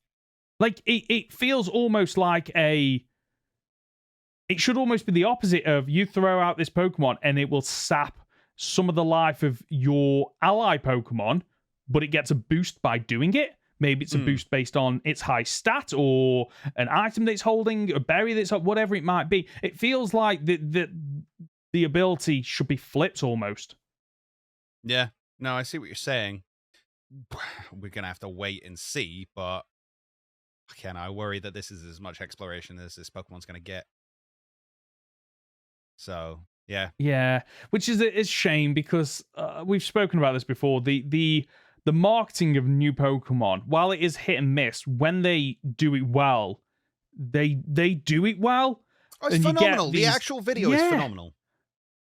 S1: Like, it feels almost like it should almost be the opposite of you throw out this Pokemon and it will sap some of the life of your ally Pokemon, but it gets a boost by doing it. Maybe it's a boost based on its high stat or an item that it's holding, a berry that's up, whatever it might be. It feels like the ability should be flipped almost.
S2: Yeah. No, I see what you're saying. We're going to have to wait and see, but again, I worry that this is as much exploration as this Pokemon's going to get. So, yeah.
S1: Yeah, which is a shame because we've spoken about this before. The marketing of new Pokemon, while it is hit and miss, when they do it well, they do it well.
S2: Oh, it's phenomenal. The actual video is phenomenal.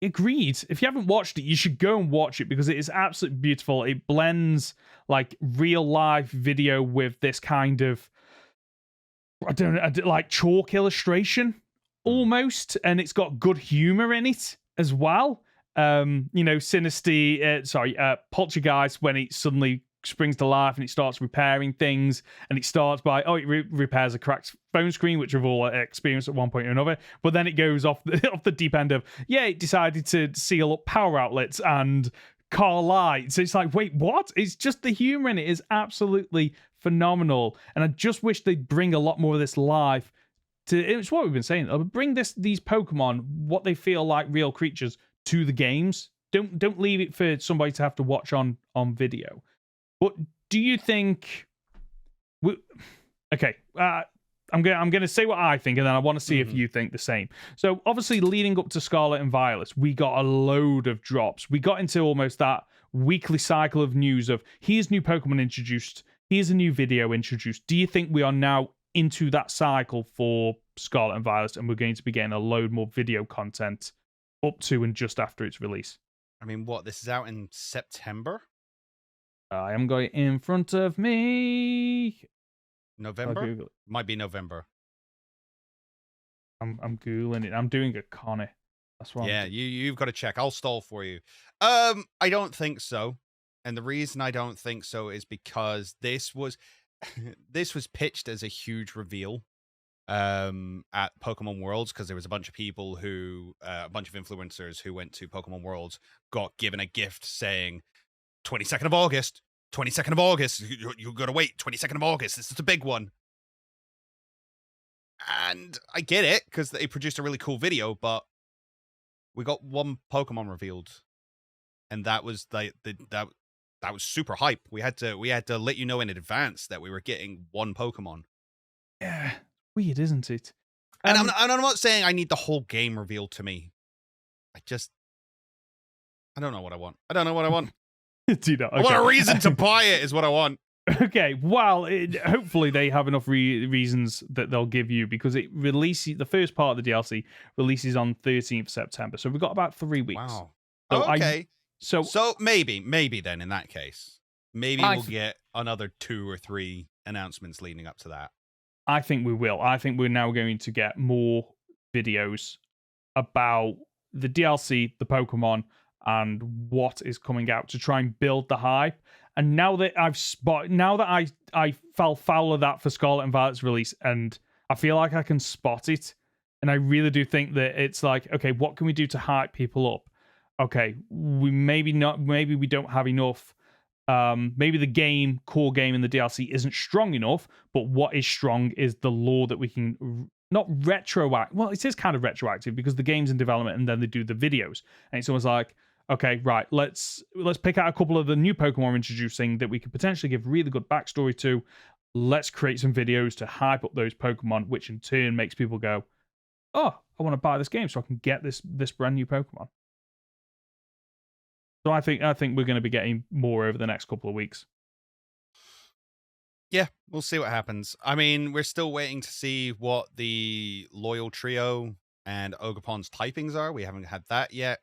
S1: Agreed. If you haven't watched it, you should go and watch it because it is absolutely beautiful. It blends like real life video with this kind of, I don't know, like chalk illustration almost, and it's got good humor in it as well. Sinistea, Poltchageist, when it suddenly springs to life and it starts repairing things, and it starts by it repairs a cracked phone screen, which we've all experienced at one point or another, but then it goes off the deep end of it decided to seal up power outlets and car lights. It's like, wait, what? It's just the humor in it is absolutely phenomenal, and I just wish they'd bring a lot more of this life to. It's what we've been saying, bring these Pokemon, what they feel like real creatures, to the games. Don't leave it for somebody to have to watch on video. But do you think? I'm gonna say what I think, and then I want to see if you think the same. So obviously, leading up to Scarlet and Violet, we got a load of drops. We got into almost that weekly cycle of news of here's new Pokemon introduced, here's a new video introduced. Do you think we are now into that cycle for Scarlet and Violet, and we're going to be getting a load more video content up to and just after its release?
S2: I mean, this is out in September?
S1: I am going in front of me.
S2: November? Might be November.
S1: I'm Googling it. I'm doing a Conor. That's why.
S2: Yeah, you've got to check. I'll stall for you. I don't think so. And the reason I don't think so is because this was pitched as a huge reveal at Pokemon Worlds, because there was a bunch of people a bunch of influencers who went to Pokemon Worlds, got given a gift saying 22nd of August, you gotta wait, 22nd of August, this is a big one. And I get it, because they produced a really cool video, but we got one Pokemon revealed, and that was that was super hype. We had to let you know in advance that we were getting one Pokemon.
S1: Yeah, weird, isn't it?
S2: And I'm not saying I need the whole game revealed to me. I don't know what I want.
S1: Do you know? Okay.
S2: I want a reason to buy it is what I want.
S1: Okay, well, hopefully they have enough reasons that they'll give you, because it releases, the first part of the DLC releases on 13th September, so we've got about 3 weeks.
S2: Wow.
S1: So
S2: okay. So maybe then in that case, we'll get another 2 or 3 announcements leading up to that.
S1: I think we will. I think we're now going to get more videos about the DLC, the Pokemon, and what is coming out to try and build the hype. And now that I fell foul of that for Scarlet and Violet's release, and I feel like I can spot it, and I really do think that it's like, okay, what can we do to hype people up? Okay, maybe we don't have enough. Maybe the core game in the DLC isn't strong enough, but what is strong is the lore that we can not retroact. Well, it is kind of retroactive because the game's in development and then they do the videos, and it's almost like, okay, right, let's pick out a couple of the new Pokemon we're introducing that we could potentially give really good backstory to. Let's create some videos to hype up those Pokemon, which in turn makes people go, oh, I want to buy this game so I can get this brand new Pokemon. So I think we're going to be getting more over the next couple of weeks.
S2: Yeah, we'll see what happens. I mean, we're still waiting to see what the Loyal Trio and Ogerpon's typings are. We haven't had that yet.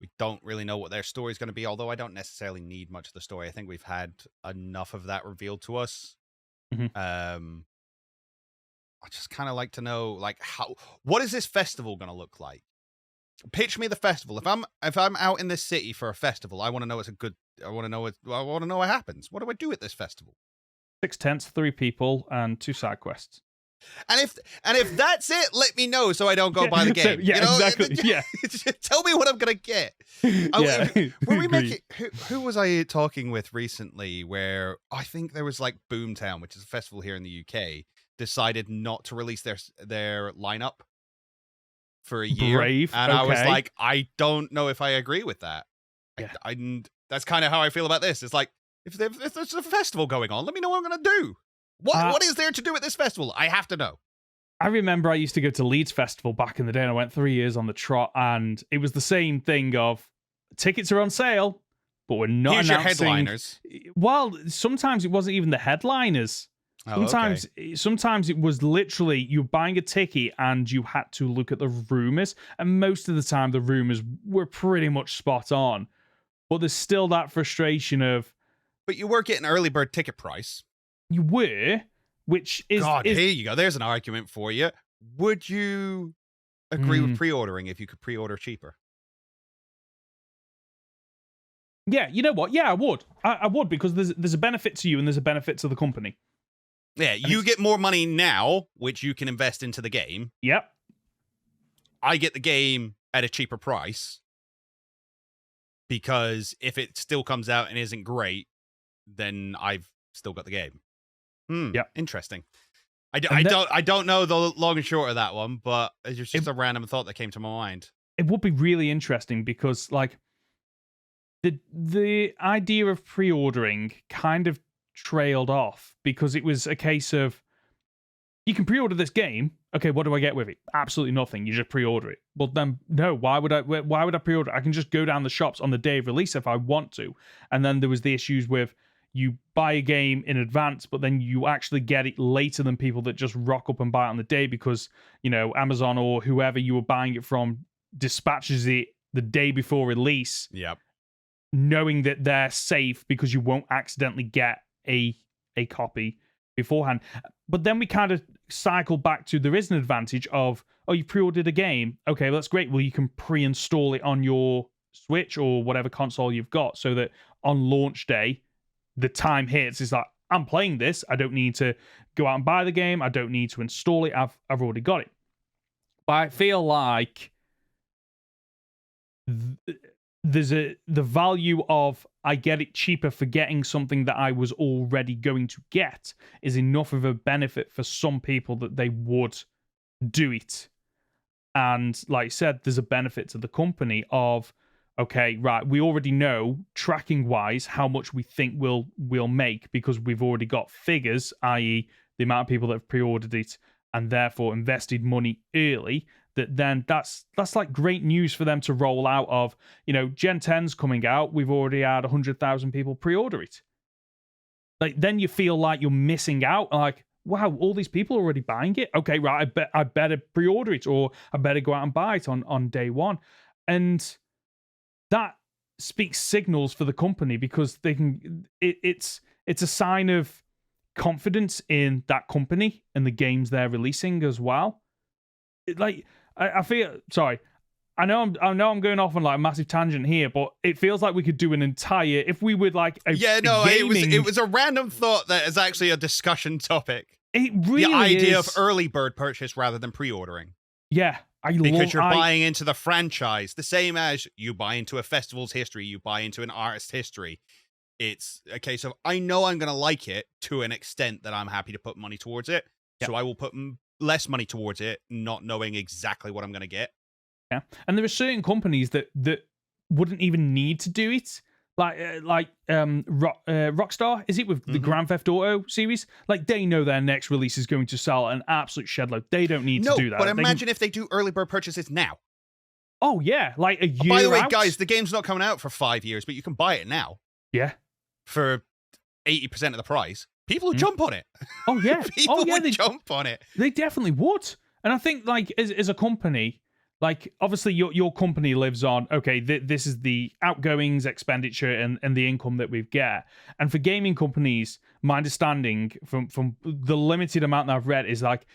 S2: We don't really know what their story is going to be, although I don't necessarily need much of the story. I think we've had enough of that revealed to us.
S1: Mm-hmm.
S2: I just kind of like to know, like, what is this festival going to look like? Pitch me the festival. If I'm out in this city for a festival, I want to know I want to know what happens. What do I do at this festival?
S1: 6 tents, 3 people, and 2 side quests.
S2: And if that's it, let me know so I don't go buy the game.
S1: Yeah, exactly. Yeah.
S2: Tell me what I'm gonna get. Were we making? Who was I talking with recently? Where I think there was like Boomtown, which is a festival here in the UK, decided not to release their lineup for a year.
S1: Brave.
S2: And
S1: okay.
S2: I was like, I don't know if I agree with that.
S1: Yeah.
S2: That's kind of how I feel about this. It's like, if there's a festival going on, let me know what I'm gonna do. What is there to do at this festival? I have to know.
S1: I remember I used to go to Leeds Festival back in the day, and I went 3 years on the trot, and it was the same thing of tickets are on sale, but we're not
S2: Here's
S1: announcing.
S2: Your headliners.
S1: Well, sometimes it wasn't even the headliners. Sometimes it was literally you buying a ticket and you had to look at the rumors, and most of the time the rumors were pretty much spot on. But there's still that frustration of.
S2: But you were getting early bird ticket price.
S1: You were, which is
S2: here you go. There's an argument for you. Would you agree with pre-ordering if you could pre-order cheaper?
S1: Yeah, you know what? Yeah, I would. I would, because there's a benefit to you and there's a benefit to the company.
S2: Yeah, you get more money now, which you can invest into the game.
S1: Yep.
S2: I get the game at a cheaper price because if it still comes out and isn't great, then I've still got the game.
S1: Yeah,
S2: interesting. I don't know the long and short of that one, but it's just a random thought that came to my mind.
S1: It would be really interesting because, like, the idea of pre-ordering kind of trailed off because it was a case of you can pre-order this game. Okay, what do I get with it? Absolutely nothing. You just pre-order it. Well, then no. Why would I pre-order? I can just go down the shops on the day of release if I want to. And then there was the issues with you buy a game in advance, but then you actually get it later than people that just rock up and buy it on the day because, you know, Amazon or whoever you were buying it from dispatches it the day before release.
S2: Yep.
S1: Knowing that they're safe because you won't accidentally get a copy beforehand. But then we kind of cycle back to there is an advantage of, oh, you pre-ordered a game. Okay, well, that's great. Well, you can pre-install it on your Switch or whatever console you've got so that on launch day, the time hits. It's like, I'm playing this. I don't need to go out and buy the game. I don't need to install it. I've already got it. But I feel like there's the value of I get it cheaper for getting something that I was already going to get is enough of a benefit for some people that they would do it. And like I said, there's a benefit to the company of, okay, right, we already know tracking-wise how much we think we'll make because we've already got figures, i.e. the amount of people that have pre-ordered it and therefore invested money early, that then that's like great news for them to roll out of, you know, Gen 10's coming out, we've already had 100,000 people pre-order it. Like, then you feel like you're missing out, like, wow, all these people are already buying it? Okay, right, I better pre-order it or I better go out and buy it on day one. And that speaks signals for the company because they can. It's a sign of confidence in that company and the games they're releasing as well. I feel sorry. I know I'm going off on like a massive tangent here, but it feels like we could do an entire if we would like a gaming...
S2: it was a random thought that is actually a discussion topic.
S1: It really
S2: the idea
S1: is.
S2: of early bird purchase rather than pre-ordering.
S1: Yeah.
S2: Because you're buying into the franchise, the same as you buy into a festival's history, you buy into an artist's history. It's a case of, I know I'm going to like it to an extent that I'm happy to put money towards it. Yep. So I will put less money towards it, not knowing exactly what I'm going to get.
S1: Yeah. And there are certain companies that wouldn't even need to do it. Like Rockstar, is it with the Grand Theft Auto series? Like, they know their next release is going to sell an absolute shedload. They don't need to do that.
S2: But imagine if they do early bird purchases now.
S1: Oh, yeah. Like a year
S2: By the way,
S1: out.
S2: guys, the game's not coming out for 5 years, but you can buy it now.
S1: Yeah.
S2: For 80% of the price. People would jump on it.
S1: Oh, yeah.
S2: People would jump on it.
S1: They definitely would. And I think, like, as a company... Like, obviously, your company lives on, okay, this is the outgoings, expenditure, and the income that we get. And for gaming companies, my understanding from the limited amount that I've read is, like,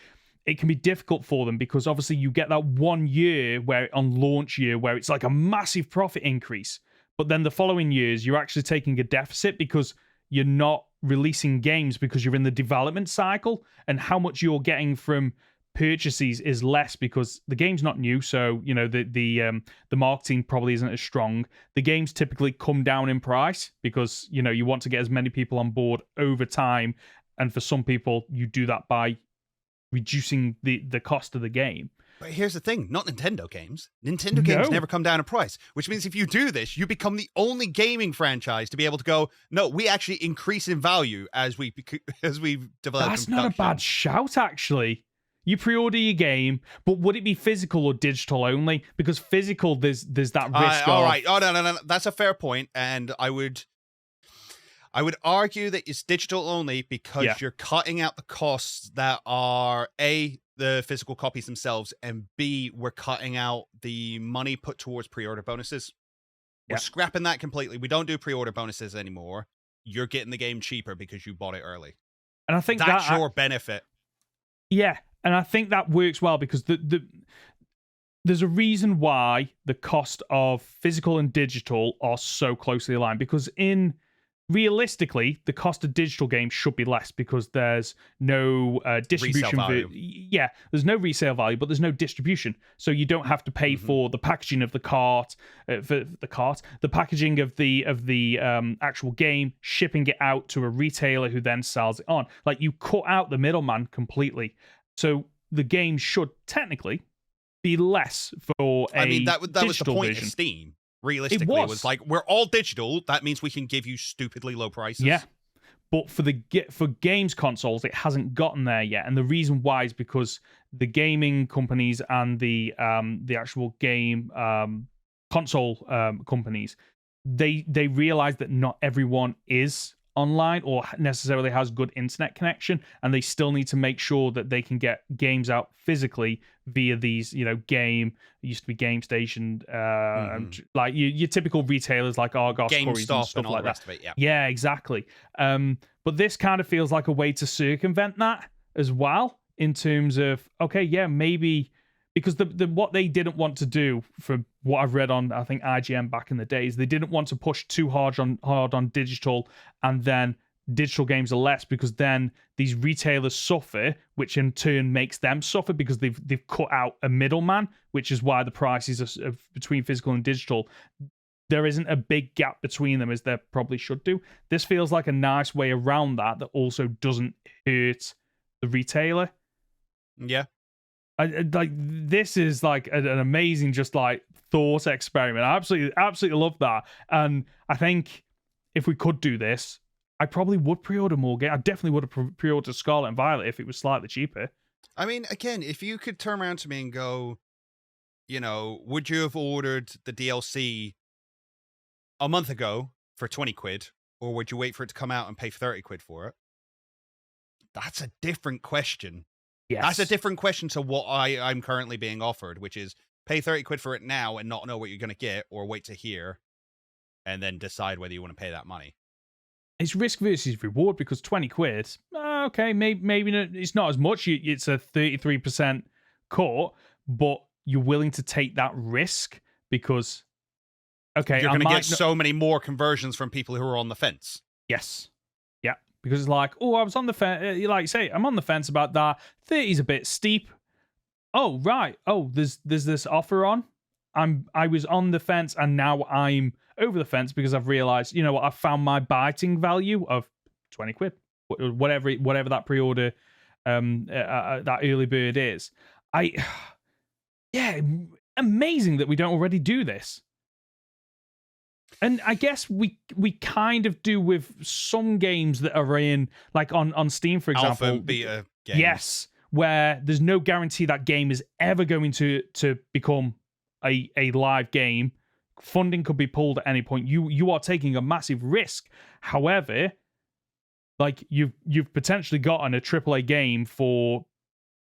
S1: it can be difficult for them because, obviously, you get that 1 year on launch year where it's like a massive profit increase. But then the following years, you're actually taking a deficit because you're not releasing games because you're in the development cycle. And how much you're getting from purchases is less because the game's not new, so you know the marketing probably isn't as strong. The games typically come down in price because you know you want to get as many people on board over time, and for some people you do that by reducing the cost of the game.
S2: But here's the thing, not Nintendo games. Nintendo games never come down in price, which means if you do this, you become the only gaming franchise to be able to go, no, we actually increase in value as we develop.
S1: That's not a bad shout, actually. You pre-order your game, but would it be physical or digital only? Because physical, there's that risk.
S2: All right. Oh no. That's a fair point, and I would argue that it's digital only because you're cutting out the costs that are A, the physical copies themselves, and B, we're cutting out the money put towards pre-order bonuses. We're scrapping that completely. We don't do pre-order bonuses anymore. You're getting the game cheaper because you bought it early.
S1: And I think
S2: that's your benefit.
S1: Yeah, and I think that works well because there's a reason why the cost of physical and digital are so closely aligned, because realistically, the cost of digital games should be less because there's no distribution value. There's no resale value, but there's no distribution. So you don't have to pay for the packaging of the the packaging of the actual game, shipping it out to a retailer who then sells it on. Like, you cut out the middleman completely. So the game should technically be less for a
S2: that was the point
S1: version.
S2: of Steam. Realistically, it was like, we're all digital. That means we can give you stupidly low prices.
S1: Yeah, but for games consoles, it hasn't gotten there yet, and the reason why is because the gaming companies and the actual game console companies, they realize that not everyone is online or necessarily has good internet connection, and they still need to make sure that they can get games out physically via these, it used to be Game Station, like your typical retailers like Argos,
S2: GameStop,
S1: and
S2: all
S1: like
S2: the rest
S1: that.
S2: of it.
S1: Yeah, exactly. But this kind of feels like a way to circumvent that as well, in terms of, maybe because what they didn't want to do, from what I've read on, I think, IGN back in the days, they didn't want to push too hard on digital, and then digital games are less, because then these retailers suffer, which in turn makes them suffer because they've cut out a middleman, which is why the prices are between physical and digital. There isn't a big gap between them as there probably should do. This feels like a nice way around that also doesn't hurt the retailer.
S2: Yeah.
S1: This is like an amazing thought experiment. I absolutely love that, and I think if we could do this, I probably would pre-order more games. I definitely would have pre-ordered Scarlet and Violet if it was slightly cheaper.
S2: I mean, again, if you could turn around to me and go, would you have ordered the DLC a month ago for 20 quid, or would you wait for it to come out and pay 30 quid for it? That's a different question.
S1: Yes.
S2: That's a different question to what I'm currently being offered, which is pay 30 quid for it now and not know what you're going to get, or wait to hear and then decide whether you want to pay that money.
S1: It's risk versus reward, because 20 quid, maybe it's not as much. It's a 33% cut, but you're willing to take that risk because,
S2: you're going to get so many more conversions from people who are on the fence.
S1: Yes. Because it's like, I was on the fence. Like you say, I'm on the fence about that. 30's a bit steep. Oh, right. Oh, there's this offer on. I was on the fence, and now I'm over the fence because I've realized, I've found my biting value of 20 quid, whatever that pre-order, that early bird is. Amazing that we don't already do this. And I guess we kind of do with some games that are in, like on Steam, for example.
S2: Alpha and beta games.
S1: Yes, where there's no guarantee that game is ever going to become a live game. Funding could be pulled at any point. You are taking a massive risk. However, like you've potentially gotten a AAA game for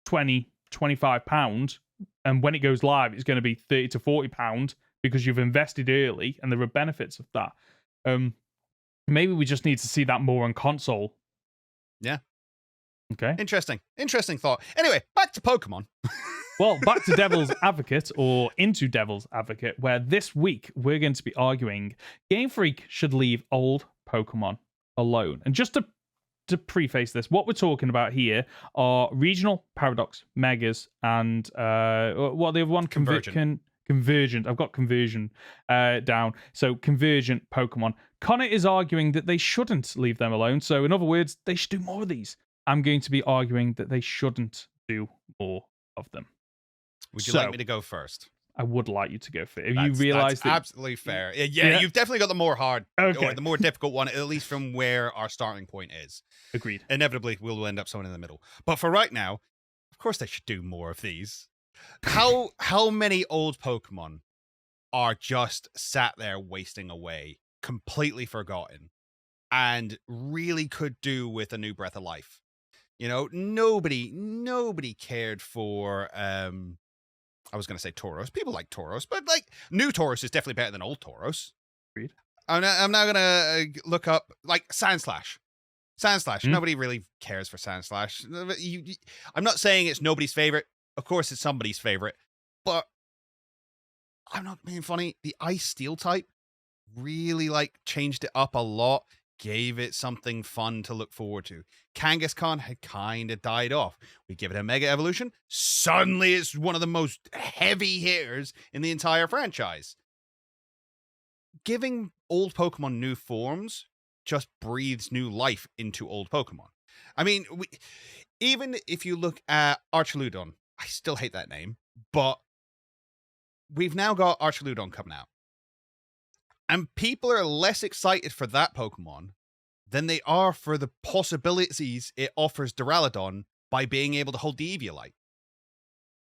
S1: £20-25, and when it goes live, it's going to be £30 to £40. Because you've invested early, and there are benefits of that. Maybe we just need to see that more on console.
S2: Yeah.
S1: Okay.
S2: Interesting thought. Anyway, back to Pokemon.
S1: Well, back to Devil's Advocate, or into Devil's Advocate, where this week we're going to be arguing GameFreak should leave old Pokemon alone. And just to preface this, what we're talking about here are regional, Paradox, Megas, and what the other one? Convergent. I've got Conversion down. So Convergent Pokemon. Conor is arguing that they shouldn't leave them alone. So in other words, they should do more of these. I'm going to be arguing that they shouldn't do more of them.
S2: Would you like me to go first?
S1: I would like you to go first. If you realize
S2: that's absolutely fair. Yeah, you've definitely got the more hard or the more difficult one, at least from where our starting point is.
S1: Agreed.
S2: Inevitably, we'll end up somewhere in the middle. But for right now, of course, they should do more of these. How many old Pokemon are just sat there wasting away, completely forgotten, and really could do with a new breath of life? You know, nobody cared for I was going to say Tauros. People like Tauros, but like new Tauros is definitely better than old Tauros.
S1: Agreed.
S2: I'm now going to look up like Sandslash. Nobody really cares for Sandslash. I'm not saying it's nobody's favorite. Of course, it's somebody's favorite, but I'm not being funny. The Ice Steel type really like changed it up a lot, gave it something fun to look forward to. Kangaskhan had kind of died off. We give it a Mega Evolution. Suddenly, it's one of the most heavy hitters in the entire franchise. Giving old Pokemon new forms just breathes new life into old Pokemon. I mean, even if you look at Archaludon, I still hate that name, but we've now got Archaludon coming out. And people are less excited for that Pokemon than they are for the possibilities it offers Duraludon by being able to hold the Eviolite.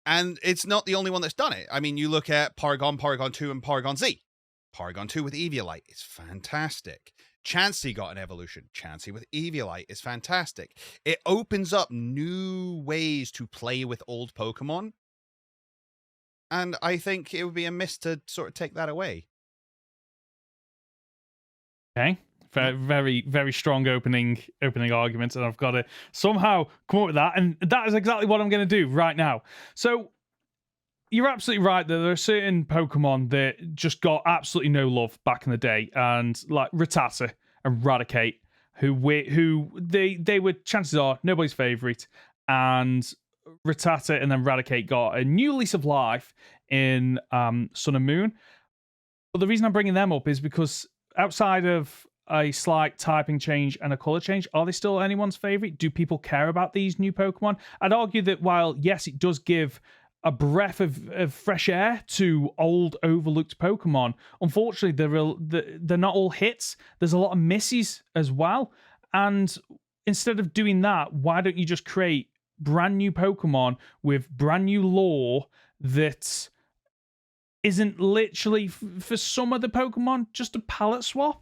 S2: And it's not the only one that's done it. I mean, you look at Porygon 2, and Porygon Z. Porygon 2 with Eviolite is fantastic. Chansey got an evolution. Chansey with Eviolite is fantastic. It opens up new ways to play with old Pokemon. And I think it would be a miss to sort of take that away.
S1: Okay. Very, very strong opening arguments, and I've got to somehow come up with that, and that is exactly what I'm going to do right now. So you're absolutely right that there are certain Pokemon that just got absolutely no love back in the day, and like Rattata and Raticate, who they were, chances are, nobody's favorite, and Rattata and then Raticate got a new lease of life in Sun and Moon. But the reason I'm bringing them up is because outside of a slight typing change and a color change, are they still anyone's favorite? Do people care about these new Pokemon? I'd argue that while, yes, it does give a breath of fresh air to old overlooked Pokemon, unfortunately, they're not all hits. There's a lot of misses as well. And instead of doing that, why don't you just create brand new Pokemon with brand new lore that isn't literally, for some of the Pokemon, just a palette swap?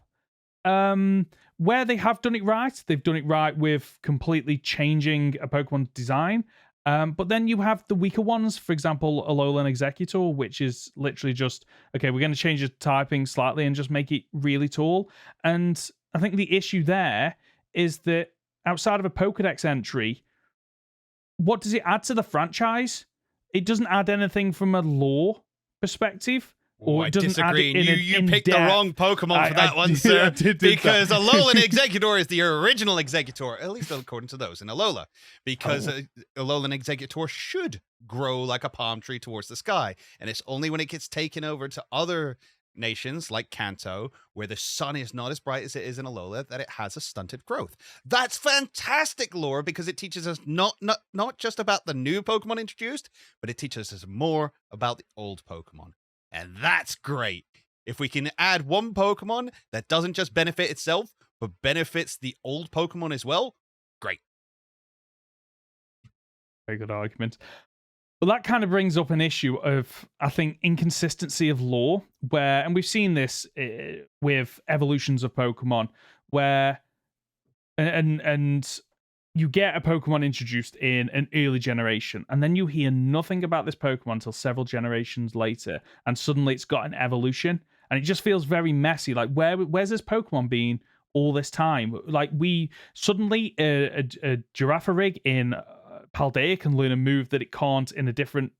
S1: Where they have done it right, they've done it right with completely changing a Pokemon's design. But then you have the weaker ones, for example, Alolan Executor, which is literally just, okay, we're going to change the typing slightly and just make it really tall. And I think the issue there is that outside of a Pokedex entry, what does it add to the franchise? It doesn't add anything from a lore perspective. Or
S2: I disagree. You picked the wrong Pokemon for that one, sir. Because
S1: that.
S2: Alolan Executor is the original Executor, at least according to those in Alola. Because Alolan Executor should grow like a palm tree towards the sky. And it's only when it gets taken over to other nations like Kanto, where the sun is not as bright as it is in Alola, that it has a stunted growth. That's fantastic lore, because it teaches us not just about the new Pokemon introduced, but it teaches us more about the old Pokemon. And that's great. If we can add one Pokemon that doesn't just benefit itself, but benefits the old Pokemon as well, great.
S1: Very good argument. Well, that kind of brings up an issue of, I think, inconsistency of lore, where, and we've seen this with evolutions of Pokemon, where, and you get a Pokemon introduced in an early generation, and then you hear nothing about this Pokemon until several generations later, and suddenly it's got an evolution, and it just feels very messy. Like, where's this Pokemon been all this time? Like, we suddenly, a Girafarig in Paldea can learn a move that it can't in a different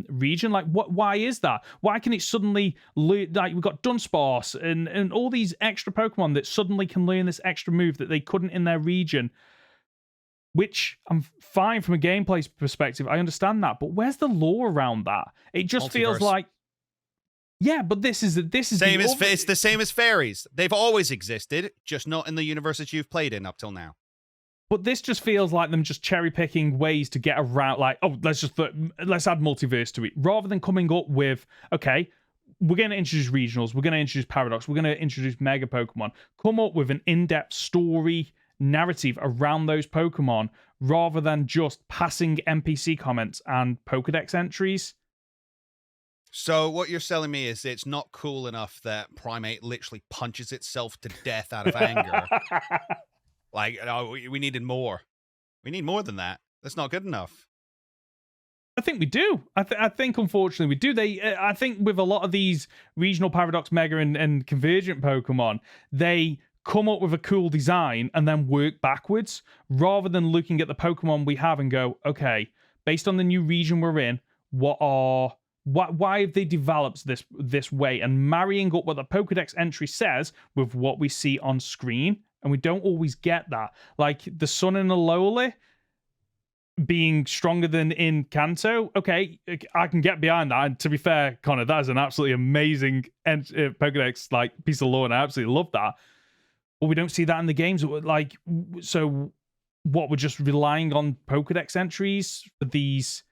S1: region. Like, why is that? Why can it suddenly like, we've got Dunsparce and all these extra Pokemon that suddenly can learn this extra move that they couldn't in their region, which I'm fine from a gameplay perspective, I understand that, but where's the lore around that? It just feels like, yeah, but this is
S2: same as it's the same as fairies. They've always existed, just not in the universes you've played in up till now.
S1: But this just feels like them just cherry picking ways to get around, like, oh, let's add multiverse to it, rather than coming up with, okay, we're going to introduce regionals, we're going to introduce Paradox, we're going to introduce Mega Pokemon. Come up with an in-depth story narrative around those Pokemon, rather than just passing NPC comments and Pokedex entries.
S2: So what you're selling me is it's not cool enough that Primate literally punches itself to death out of anger. Like, oh, we needed more. We need more than that. That's not good enough.
S1: I think we do. I think, unfortunately, we do. I think with a lot of these regional Paradox, Mega, and Convergent Pokemon, they come up with a cool design and then work backwards, rather than looking at the Pokemon we have and go, okay, based on the new region we're in, why have they developed this way, and marrying up what the Pokedex entry says with what we see on screen. And we don't always get that. Like the Sun and Alola being stronger than in Kanto. Okay, I can get behind that. And to be fair, Connor, that is an absolutely amazing Pokedex like piece of lore, and I absolutely love that. But we don't see that in the games. Like, so what? We're just relying on Pokedex entries for these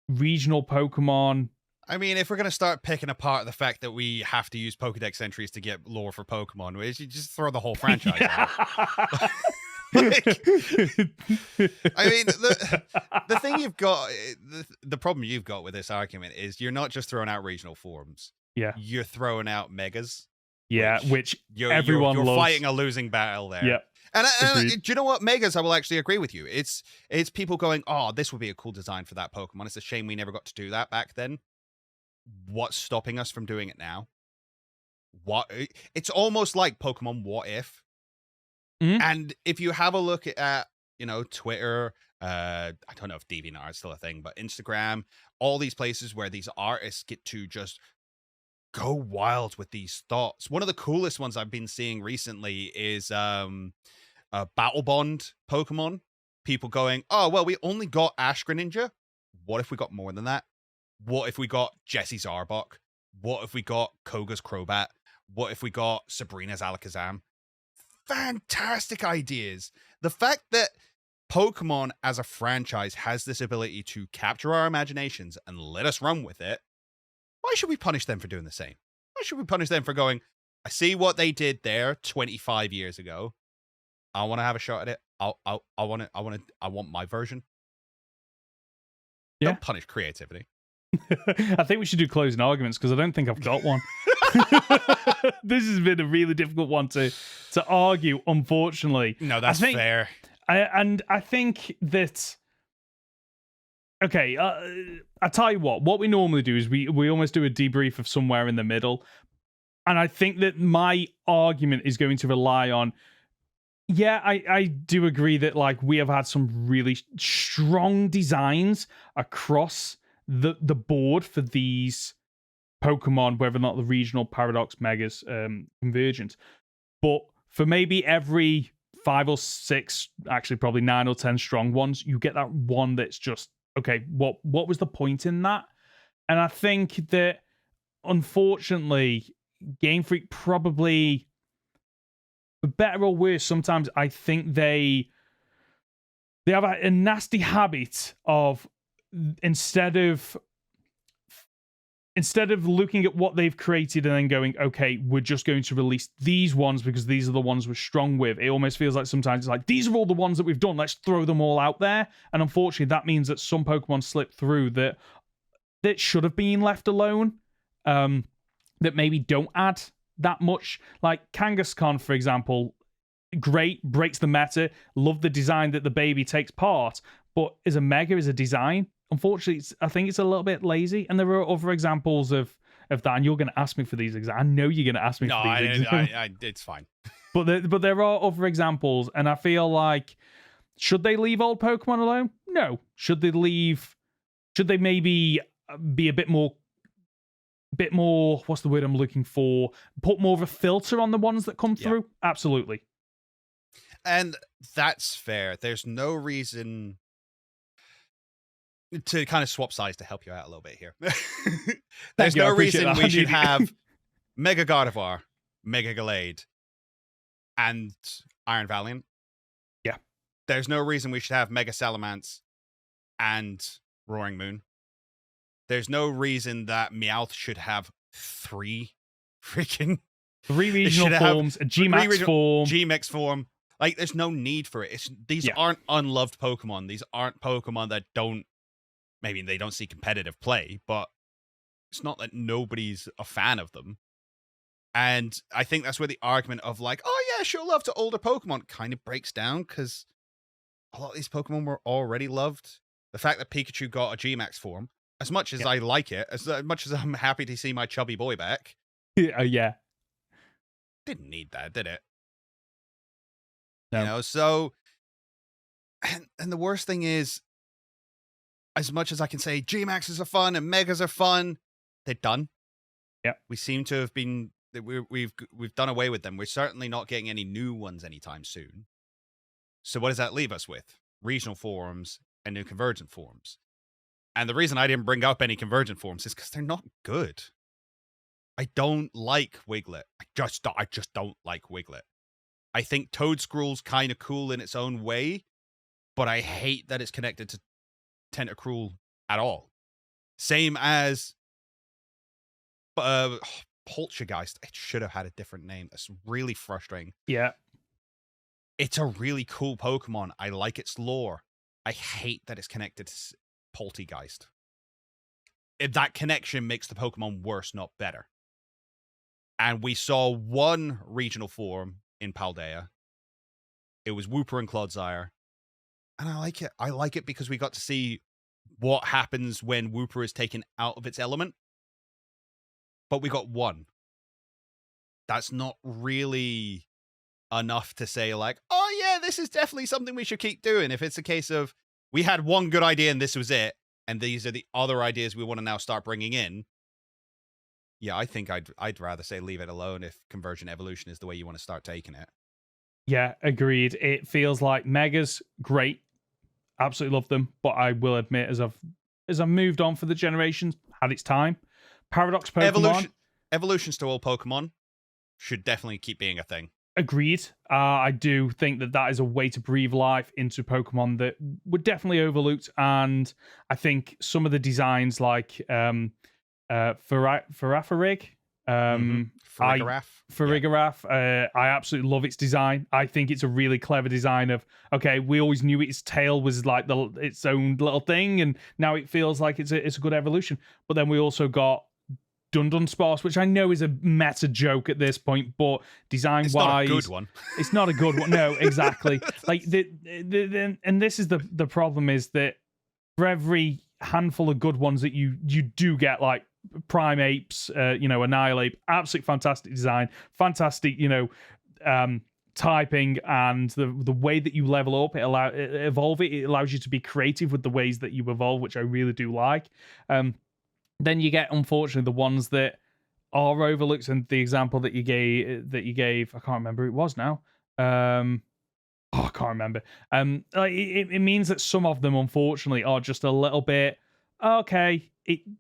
S1: regional Pokemon.
S2: I mean, if we're going to start picking apart the fact that we have to use Pokedex entries to get lore for Pokemon, we should just throw the whole franchise out. Like, I mean, the thing you've got, the problem you've got with this argument is you're not just throwing out regional forms.
S1: Yeah.
S2: You're throwing out megas.
S1: Yeah, which everyone
S2: you're
S1: loves.
S2: fighting a losing battle there.
S1: Yeah.
S2: And do you know what? Megas, I will actually agree with you. It's people going, oh, this would be a cool design for that Pokemon. It's a shame we never got to do that back then. What's stopping us from doing it now? It's almost like Pokemon What If. Mm-hmm. And if you have a look at Twitter, I don't know if DeviantArt is still a thing, but Instagram, all these places where these artists get to just go wild with these thoughts. One of the coolest ones I've been seeing recently is a Battle Bond Pokemon. People going, oh, well, we only got Ash Greninja. What if we got more than that? What if we got Jesse's Arbok? What if we got Koga's Crobat? What if we got Sabrina's Alakazam? Fantastic ideas. The fact that Pokemon as a franchise has this ability to capture our imaginations and let us run with it, why should we punish them for doing the same? Why should we punish them for going, I see what they did there 25 years ago. I want to have a shot at it. I want my version.
S1: Yeah.
S2: Don't punish creativity.
S1: I think we should do closing arguments, because I don't think I've got one. This has been a really difficult one to argue, unfortunately.
S2: No, that's fair.
S1: I think that... Okay, I tell you what we normally do is we almost do a debrief of somewhere in the middle. And I think that my argument is going to rely on... Yeah, I do agree that like we have had some really strong designs across the board for these Pokemon, whether or not the regional Paradox, Megas, Convergent. But for maybe every 5 or 6, actually probably 9 or 10 strong ones, you get that one that's just, okay, what was the point in that? And I think that, unfortunately, Game Freak probably, for better or worse, sometimes I think they have a nasty habit of instead of looking at what they've created and then going, okay, we're just going to release these ones because these are the ones we're strong with. It almost feels like sometimes it's like, these are all the ones that we've done. Let's throw them all out there. And unfortunately, that means that some Pokemon slip through that should have been left alone, that maybe don't add that much. Like Kangaskhan, for example, great, breaks the meta. Love the design that the baby takes part. But as a Mega, as a design, unfortunately, I think it's a little bit lazy. And there are other examples of that. And you're going to ask me for these examples. I know you're going to ask me for these examples.
S2: No, it's fine.
S1: But there are other examples. And I feel like, should they leave old Pokemon alone? No. Should they maybe be a bit more, what's the word I'm looking for? Put more of a filter on the ones that come through? Absolutely.
S2: And that's fair. There's no reason to kind of swap sides to help you out a little bit here. There's no reason we should have Mega Gardevoir, Mega Gallade, and Iron Valiant.
S1: Yeah.
S2: There's no reason we should have Mega Salamence and Roaring Moon. There's no reason that Meowth should have 3 freaking...
S1: 3 regional forms, a G-Max form.
S2: G-Max form. Like, there's no need for it. These aren't unloved Pokemon. These aren't Pokemon that don't... Maybe they don't see competitive play, but it's not that nobody's a fan of them. And I think that's where the argument of like, oh yeah, show love to older Pokemon kind of breaks down, because a lot of these Pokemon were already loved. The fact that Pikachu got a G-Max form, as much as I like it, as much as I'm happy to see my chubby boy back.
S1: Yeah.
S2: Didn't need that, did it?
S1: No.
S2: You know, so... And the worst thing is, as much as I can say G-Maxes are fun and Megas are fun, they're done.
S1: Yeah.
S2: We seem to have been... We've done away with them. We're certainly not getting any new ones anytime soon. So what does that leave us with? Regional forms and new convergent forms. And the reason I didn't bring up any convergent forms is because they're not good. I don't like Wiglet. I just don't like Wiglet. I think Toedscruel's kind of cool in its own way, but I hate that it's connected to Tentacruel at all. Same as Poltchageist. It should have had a different name. That's really frustrating.
S1: Yeah.
S2: It's a really cool Pokemon. I like its lore. I hate that it's connected to Poltchageist. That connection makes the Pokemon worse, not better. And we saw one regional form in Paldea. It was Wooper and Clodsire. And I like it. I like it because we got to see what happens when Wooper is taken out of its element. But we got one. That's not really enough to say like, oh yeah, this is definitely something we should keep doing. If it's a case of, we had one good idea and this was it, and these are the other ideas we want to now start bringing in. Yeah, I think I'd rather say leave it alone if Convergent Evolution is the way you want to start taking it.
S1: Yeah, agreed. It feels like Megas, great. Absolutely love them. But I will admit, as I've moved on for the generations, had its time. Paradox Pokemon.
S2: Evolutions to all Pokemon should definitely keep being a thing.
S1: Agreed. I do think that is a way to breathe life into Pokemon that were definitely overlooked. And I think some of the designs like Farafrig, Farigiraf, I absolutely love its design. I think it's a really clever design of, okay, we always knew its tail was like its own little thing, and now it feels like it's a good evolution. But then we also got Dunsparce, which I know is a meta joke at this point, but design-wise,
S2: it's not a good one.
S1: It's not a good one. No, exactly. Like and this is the problem, is that for every handful of good ones that you do get, like Primeapes, Annihilate, absolutely fantastic design, fantastic, typing, and the way that you level up, it allows you to be creative with the ways that you evolve, which I really do like. Then you get, unfortunately, the ones that are overlooked, and the example that you gave, I can't remember who it was now. I can't remember. It means that some of them, unfortunately, are just a little bit okay.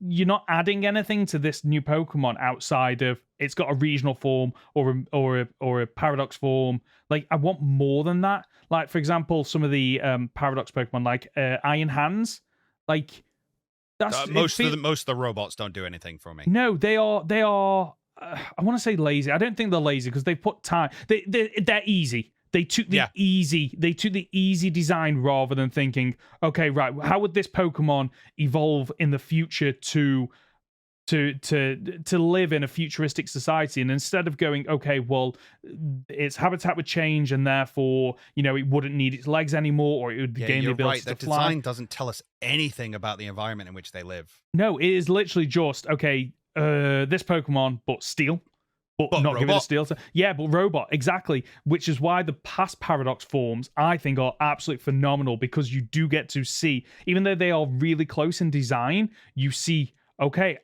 S1: You're not adding anything to this new Pokemon outside of it's got a regional form or a paradox form. Like, I want more than that. Like, for example, some of the paradox Pokemon, like Iron Hands, like.
S2: Most of the robots don't do anything for me.
S1: No, they are. I want to say lazy. I don't think they're lazy because they put time. They're easy. They took the easy. They took the easy design rather than thinking, okay, right, how would this Pokemon evolve in the future to live in a futuristic society? And instead of going, okay, well, its habitat would change and therefore, it wouldn't need its legs anymore, or it would gain the ability to fly.
S2: Design doesn't tell us anything about the environment in which they live.
S1: No, it is literally just, okay, this Pokemon, but steel. But not give it a steel. Yeah, but robot, exactly. Which is why the past Paradox forms, I think, are absolutely phenomenal, because you do get to see, even though they are really close in design, you see, okay,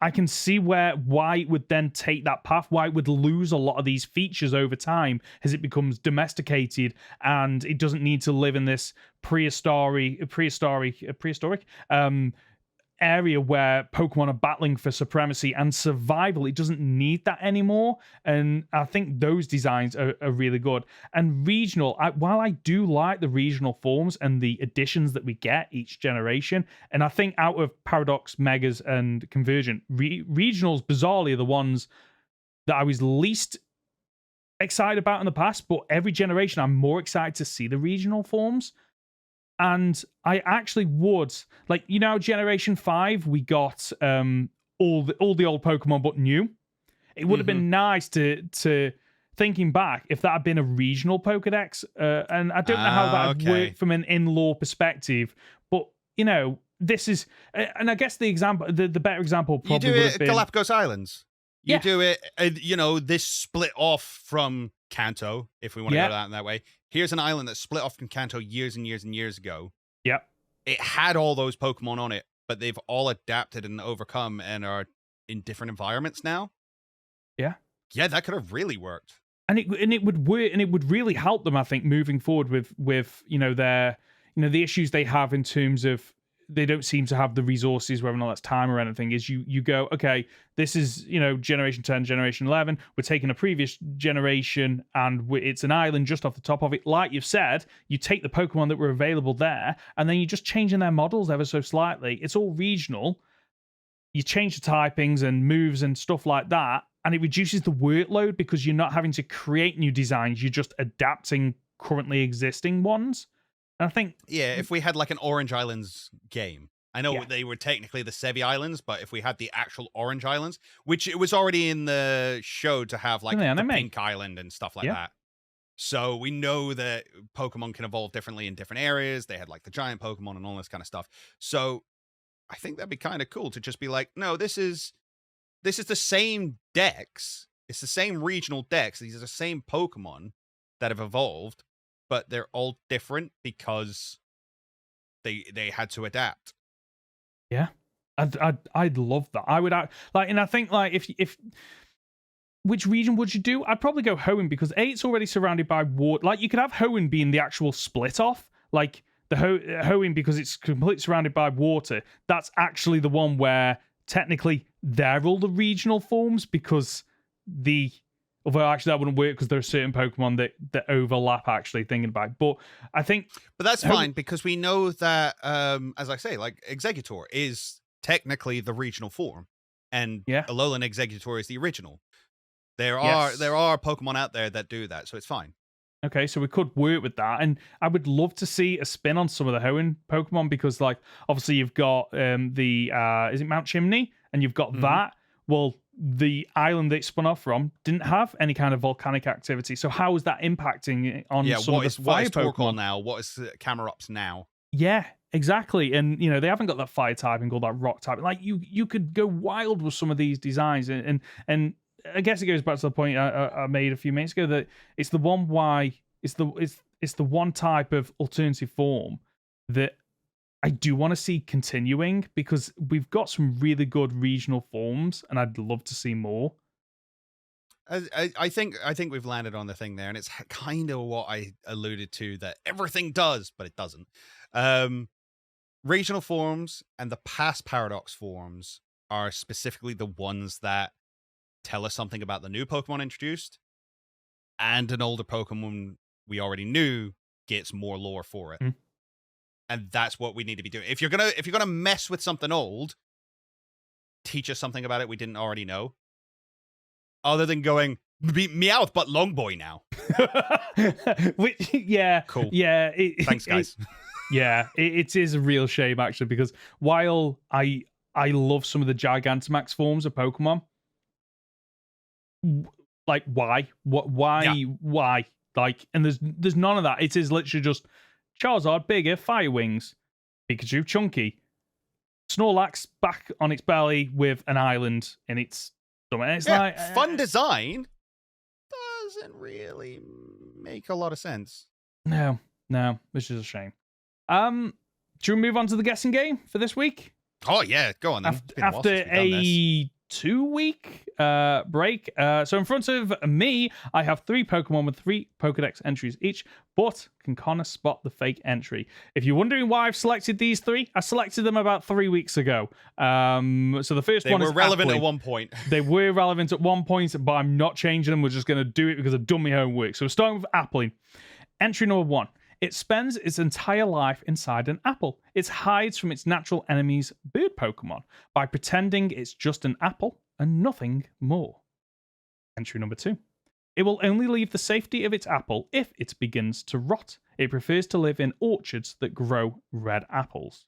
S1: I can see why it would then take that path, why it would lose a lot of these features over time as it becomes domesticated and it doesn't need to live in this prehistoric area where Pokemon are battling for supremacy and survival. It doesn't need that anymore. And I think those designs are really good. And regional, while I do like the regional forms and the additions that we get each generation, and I think out of Paradox, Megas, and Convergent, regionals bizarrely are the ones that I was least excited about in the past, but every generation I'm more excited to see the regional forms. And I actually would, like, Generation 5, we got all the old Pokemon but new. It would have been nice to thinking back, if that had been a regional Pokedex, and I don't know how that would work from an in-law perspective, but, this is, and I guess the better example probably would have been...
S2: Galapagos Islands. You do it, this split off from Kanto, if we want to go that way. Here's an island that split off from Kanto years and years and years ago.
S1: Yep.
S2: It had all those Pokemon on it, but they've all adapted and overcome and are in different environments now.
S1: Yeah.
S2: Yeah, that could have really worked.
S1: And it would work, and it would really help them, I think, moving forward with their the issues they have in terms of they don't seem to have the resources, whether or not that's time or anything, is you go, okay, this is, Generation 10, Generation 11. We're taking a previous generation and it's an island just off the top of it. Like you've said, you take the Pokemon that were available there and then you're just changing their models ever so slightly. It's all regional. You change the typings and moves and stuff like that, and it reduces the workload because you're not having to create new designs. You're just adapting currently existing ones. And I think...
S2: Yeah, if we had like an Orange Islands game. I know they were technically the Sevi Islands, but if we had the actual Orange Islands, which it was already in the show to have like the Pink Island and stuff like that. So we know that Pokemon can evolve differently in different areas. They had like the giant Pokemon and all this kind of stuff. So I think that'd be kind of cool to just be like, no, this is the same dex. It's the same regional dex. These are the same Pokemon that have evolved, but they're all different because they had to adapt.
S1: Yeah, I'd love that. I would and I think like if which region would you do? I'd probably go Hoenn because it's already surrounded by water. Like you could have Hoenn being the actual split off, like the Hoenn because it's completely surrounded by water. That's actually the one where technically they're all the regional forms because although actually that wouldn't work because there are certain Pokemon that overlap, actually, thinking about it. But I think...
S2: But that's fine because we know that, as I say, like Exeggutor is technically the regional form. And Alolan Exeggutor is the original. There are Pokemon out there that do that, so it's fine.
S1: Okay, so we could work with that. And I would love to see a spin on some of the Hoenn Pokemon because, like, obviously you've got is it Mount Chimney? And you've got that. Well... The island that it spun off from didn't have any kind of volcanic activity. So how is that impacting on some of the fire Pokemon?
S2: Torkoal now? What is Camerupt now?
S1: Yeah, exactly. And, they haven't got that fire typing or that rock typing. Like, you could go wild with some of these designs. And I guess it goes back to the point I made a few minutes ago that it's the one type of alternative form that I do want to see continuing because we've got some really good regional forms and I'd love to see more.
S2: I think we've landed on the thing there, and it's kind of what I alluded to, that everything does, but it doesn't. Regional forms and the past Paradox forms are specifically the ones that tell us something about the new Pokemon introduced, and an older Pokemon we already knew gets more lore for it. And that's what we need to be doing. If you're gonna mess with something old, teach us something about it we didn't already know. Other than going, Meowth, but Long Boy now.
S1: Cool. Yeah.
S2: Thanks, guys.
S1: It is a real shame actually because while I love some of the Gigantamax forms of Pokemon, like why? Why? Like, and there's none of that. It is literally just Charizard bigger, Fire Wings, Pikachu chunky, Snorlax back on its belly with an island in its stomach. It's like
S2: fun design doesn't really make a lot of sense.
S1: No, which is a shame. Should we move on to the guessing game for this week?
S2: Oh yeah, go on then.
S1: After a 2-week break. So in front of me, I have 3 Pokemon with 3 Pokedex entries each, but can Conor spot the fake entry? If you're wondering why I've selected these 3, I selected them about 3 weeks ago. So the first one is
S2: They were relevant
S1: Appley.
S2: at one point.
S1: They were relevant at one point, but I'm not changing them. We're just going to do it because I've done my homework. So we're starting with Appley. Entry number 1. It spends its entire life inside an apple. It hides from its natural enemies, bird Pokemon, by pretending it's just an apple and nothing more. Entry number 2. It will only leave the safety of its apple if it begins to rot. It prefers to live in orchards that grow red apples.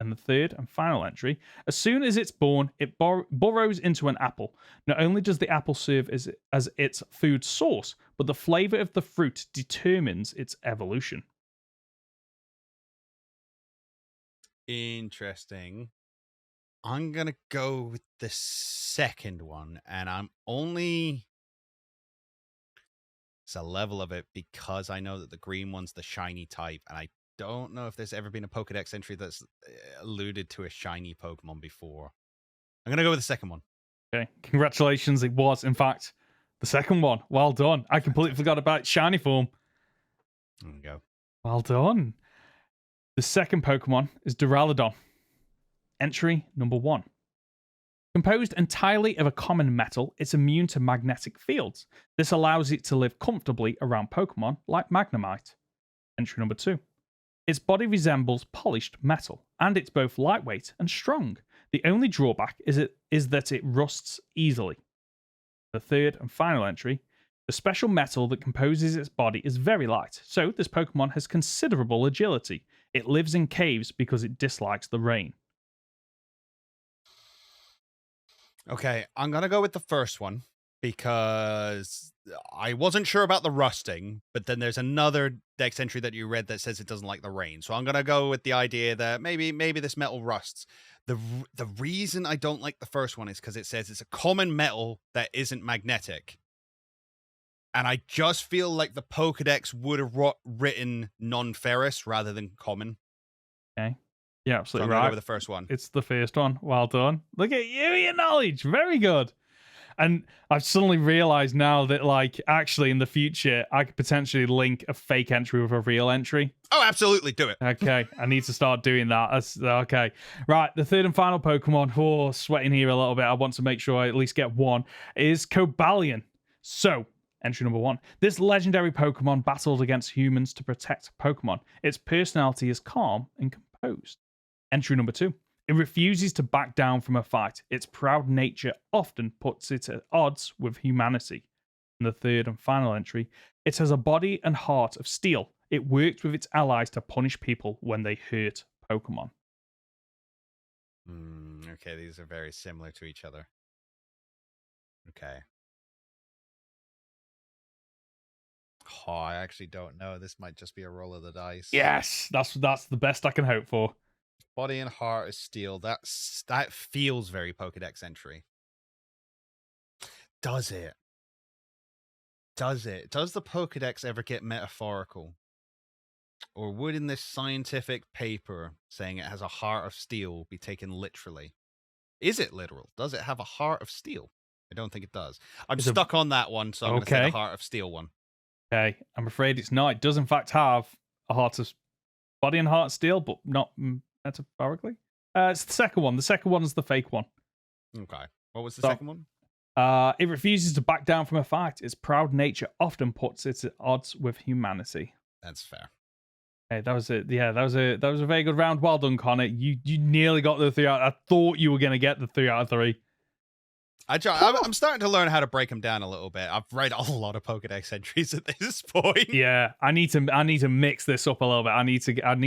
S1: And the third and final entry, as soon as it's born, it burrows into an apple. Not only does the apple serve as its food source, but the flavor of the fruit determines its evolution.
S2: Interesting. I'm going to go with the second one, and it's a level of it because I know that the green one's the shiny type, and I don't know if there's ever been a Pokedex entry that's alluded to a shiny Pokemon before. I'm going to go with the second one.
S1: Okay, congratulations. It was, in fact, the second one. Well done. I completely forgot about shiny form.
S2: There we go.
S1: Well done. The second Pokemon is Duraludon. Entry number 1. Composed entirely of a common metal, it's immune to magnetic fields. This allows it to live comfortably around Pokemon like Magnemite. Entry number 2. Its body resembles polished metal, and it's both lightweight and strong. The only drawback is that it rusts easily. The third and final entry, the special metal that composes its body is very light, so this Pokemon has considerable agility. It lives in caves because it dislikes the rain.
S2: Okay, I'm going to go with the first one because I wasn't sure about the rusting, but then there's another Dex entry that you read that says it doesn't like the rain. So I'm going to go with the idea that maybe this metal rusts. The reason I don't like the first one is because it says it's a common metal that isn't magnetic. And I just feel like the Pokedex would have written non-ferrous rather than common.
S1: Okay. Yeah, absolutely
S2: so I'm
S1: right.
S2: gonna go with the first one.
S1: It's the first one. Well done. Look at you, your knowledge. Very good. And I've suddenly realized now that, like, actually in the future, I could potentially link a fake entry with a real entry.
S2: Oh, absolutely. Do it.
S1: Okay. I need to start doing that. That's okay. Right. The third and final Pokemon. Oh, sweating here a little bit. I want to make sure I at least get one. Is Cobalion. So, entry number 1. This legendary Pokemon battled against humans to protect Pokemon. Its personality is calm and composed. Entry number 2. It refuses to back down from a fight. Its proud nature often puts it at odds with humanity. And the third and final entry. It has a body and heart of steel. It works with its allies to punish people when they hurt Pokemon.
S2: Okay, these are very similar to each other. Okay. Oh, I actually don't know. This might just be a roll of the dice.
S1: Yes, that's the best I can hope for.
S2: Body and heart is steel. That feels very Pokedex entry. Does it? Does the Pokedex ever get metaphorical? Or would in this scientific paper saying it has a heart of steel be taken literally? Is it literal? Does it have a heart of steel? I don't think it does. I'm stuck on that one, so I'm going to say the heart of steel one.
S1: Okay, I'm afraid it's not. It does in fact have a heart of body and heart of steel, but not metaphorically. It's the second one. The second one is the fake one.
S2: Okay. What was the second one?
S1: It refuses to back down from a fight. Its proud nature often puts it at odds with humanity.
S2: That's fair.
S1: Hey, that was it. Yeah, that was a very good round. Well done, Conor. You nearly got the 3 out. I thought you were going to get the 3 out of 3.
S2: I'm starting to learn how to break them down a little bit. I've read a lot of Pokedex entries at this point.
S1: Yeah, I need to mix this up a little bit. I need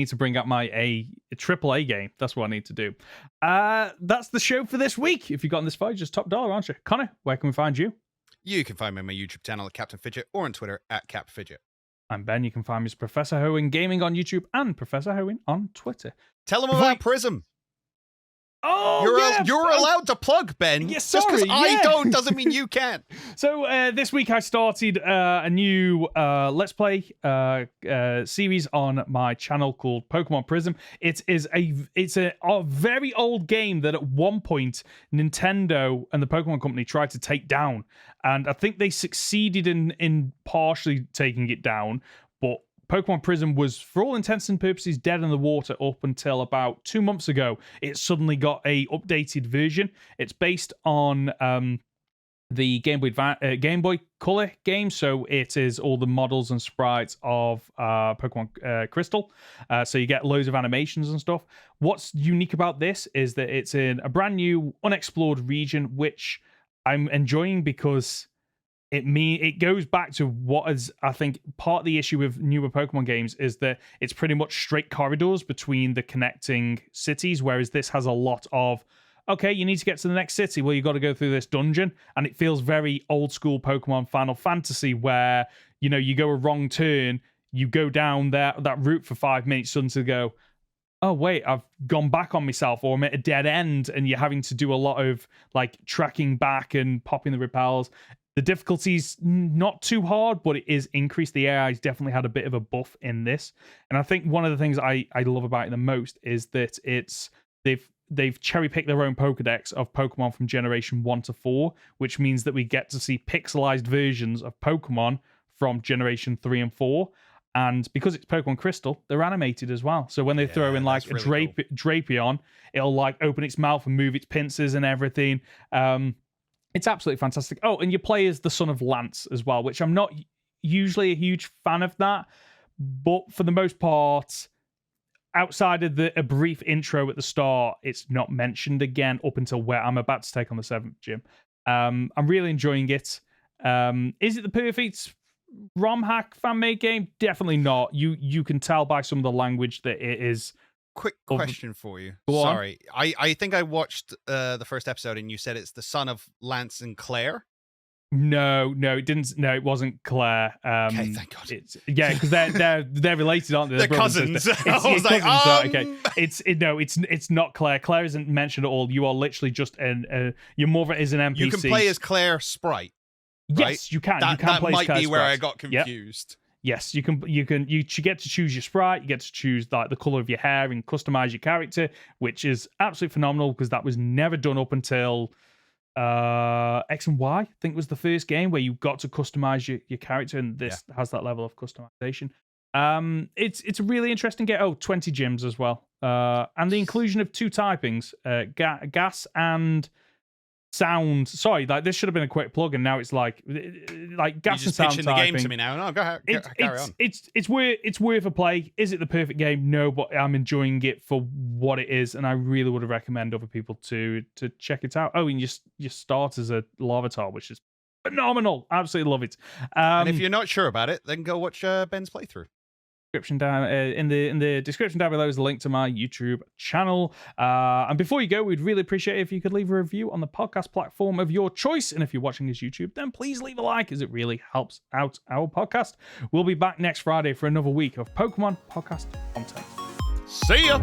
S1: to bring up my triple A game. That's what I need to do. That's the show for this week. If you've gotten this far, you're just top dollar, aren't you? Conor, where can we find you?
S2: You can find me on my YouTube channel at Captain Fidget or on Twitter at CapFidget.
S1: I'm Ben. You can find me as Professor Hoenn Gaming on YouTube and Professor Hoenn on Twitter.
S2: Tell them about Prism.
S1: Oh,
S2: You're allowed to plug, Ben.
S1: Yeah,
S2: Just because
S1: sorry,
S2: I
S1: yeah.
S2: don't doesn't mean you can.
S1: So this week I started a new Let's Play series on my channel called Pokemon Prism. It's a very old game that at one point Nintendo and the Pokemon Company tried to take down, and I think they succeeded in partially taking it down, but Pokemon Prism was, for all intents and purposes, dead in the water up until about 2 months ago. It suddenly got a updated version. It's based on the Game Boy Color game, so it is all the models and sprites of Pokemon Crystal. So you get loads of animations and stuff. What's unique about this is that it's in a brand new, unexplored region, which I'm enjoying because it goes back to what is, I think, part of the issue with newer Pokemon games is that it's pretty much straight corridors between the connecting cities, whereas this has a lot of, okay, you need to get to the next city. Well, you got to go through this dungeon, and it feels very old school Pokemon Final Fantasy, where you go a wrong turn, you go down that route for 5 minutes, suddenly go, oh wait, I've gone back on myself, or I'm at a dead end, and you're having to do a lot of like tracking back and popping the repels. The difficulty's not too hard, but it is increased. The AI's definitely had a bit of a buff in this, and I think one of the things I love about it the most is that they've cherry-picked their own Pokedex of Pokemon from Generation 1 to 4, which means that we get to see pixelized versions of Pokemon from Generation 3 and 4. And because it's Pokemon Crystal, they're animated as well. So when they throw in like a
S2: really cool.
S1: Drapion, it'll like open its mouth and move its pincers and everything. It's absolutely fantastic. Oh, and you play as the son of Lance as well, which I'm not usually a huge fan of that. But for the most part, outside of a brief intro at the start, it's not mentioned again up until where I'm about to take on the 7th gym. I'm really enjoying it. Is it the perfect ROM hack fan-made game? Definitely not. You can tell by some of the language that it is.
S2: Quick question for you.
S1: Go on.
S2: Sorry. I think I watched the first episode and you said it's the son of Lance and Claire.
S1: No, it didn't. No, it wasn't Claire.
S2: Okay, thank God.
S1: Because they're related, aren't they?
S2: They're cousins.
S1: I was like, okay. It's not Claire. Claire isn't mentioned at all. You are literally just your mother is an NPC.
S2: You can play as Claire Sprite.
S1: Yes,
S2: right?
S1: you can.
S2: That,
S1: you can
S2: that
S1: play
S2: might
S1: Claire
S2: be where
S1: Sprite.
S2: I got confused.
S1: Yep. Yes, you get to choose your sprite, you get to choose like the color of your hair and customize your character, which is absolutely phenomenal because that was never done up until X and Y, I think was the first game where you got to customize your character, and this has that level of customization. It's a really interesting game. Oh, 20 gyms as well. And the inclusion of 2 typings, gas and sound. Sorry, like this should have been a quick plug, and now it's like gas and sound typing.
S2: The game to me now. No, carry on.
S1: It's worth a play. Is it the perfect game? No, but I'm enjoying it for what it is, and I really would recommend other people to check it out. Oh, and you start as a Larvitar, which is phenomenal. Absolutely love it.
S2: And if you're not sure about it, then go watch Ben's playthrough.
S1: Description down in the description down below is a link to my YouTube channel. And before you go, we'd really appreciate it if you could leave a review on the podcast platform of your choice. And if you're watching this YouTube, then please leave a like, as it really helps out our podcast. We'll be back next Friday for another week of Pokemon podcast content.
S2: See ya.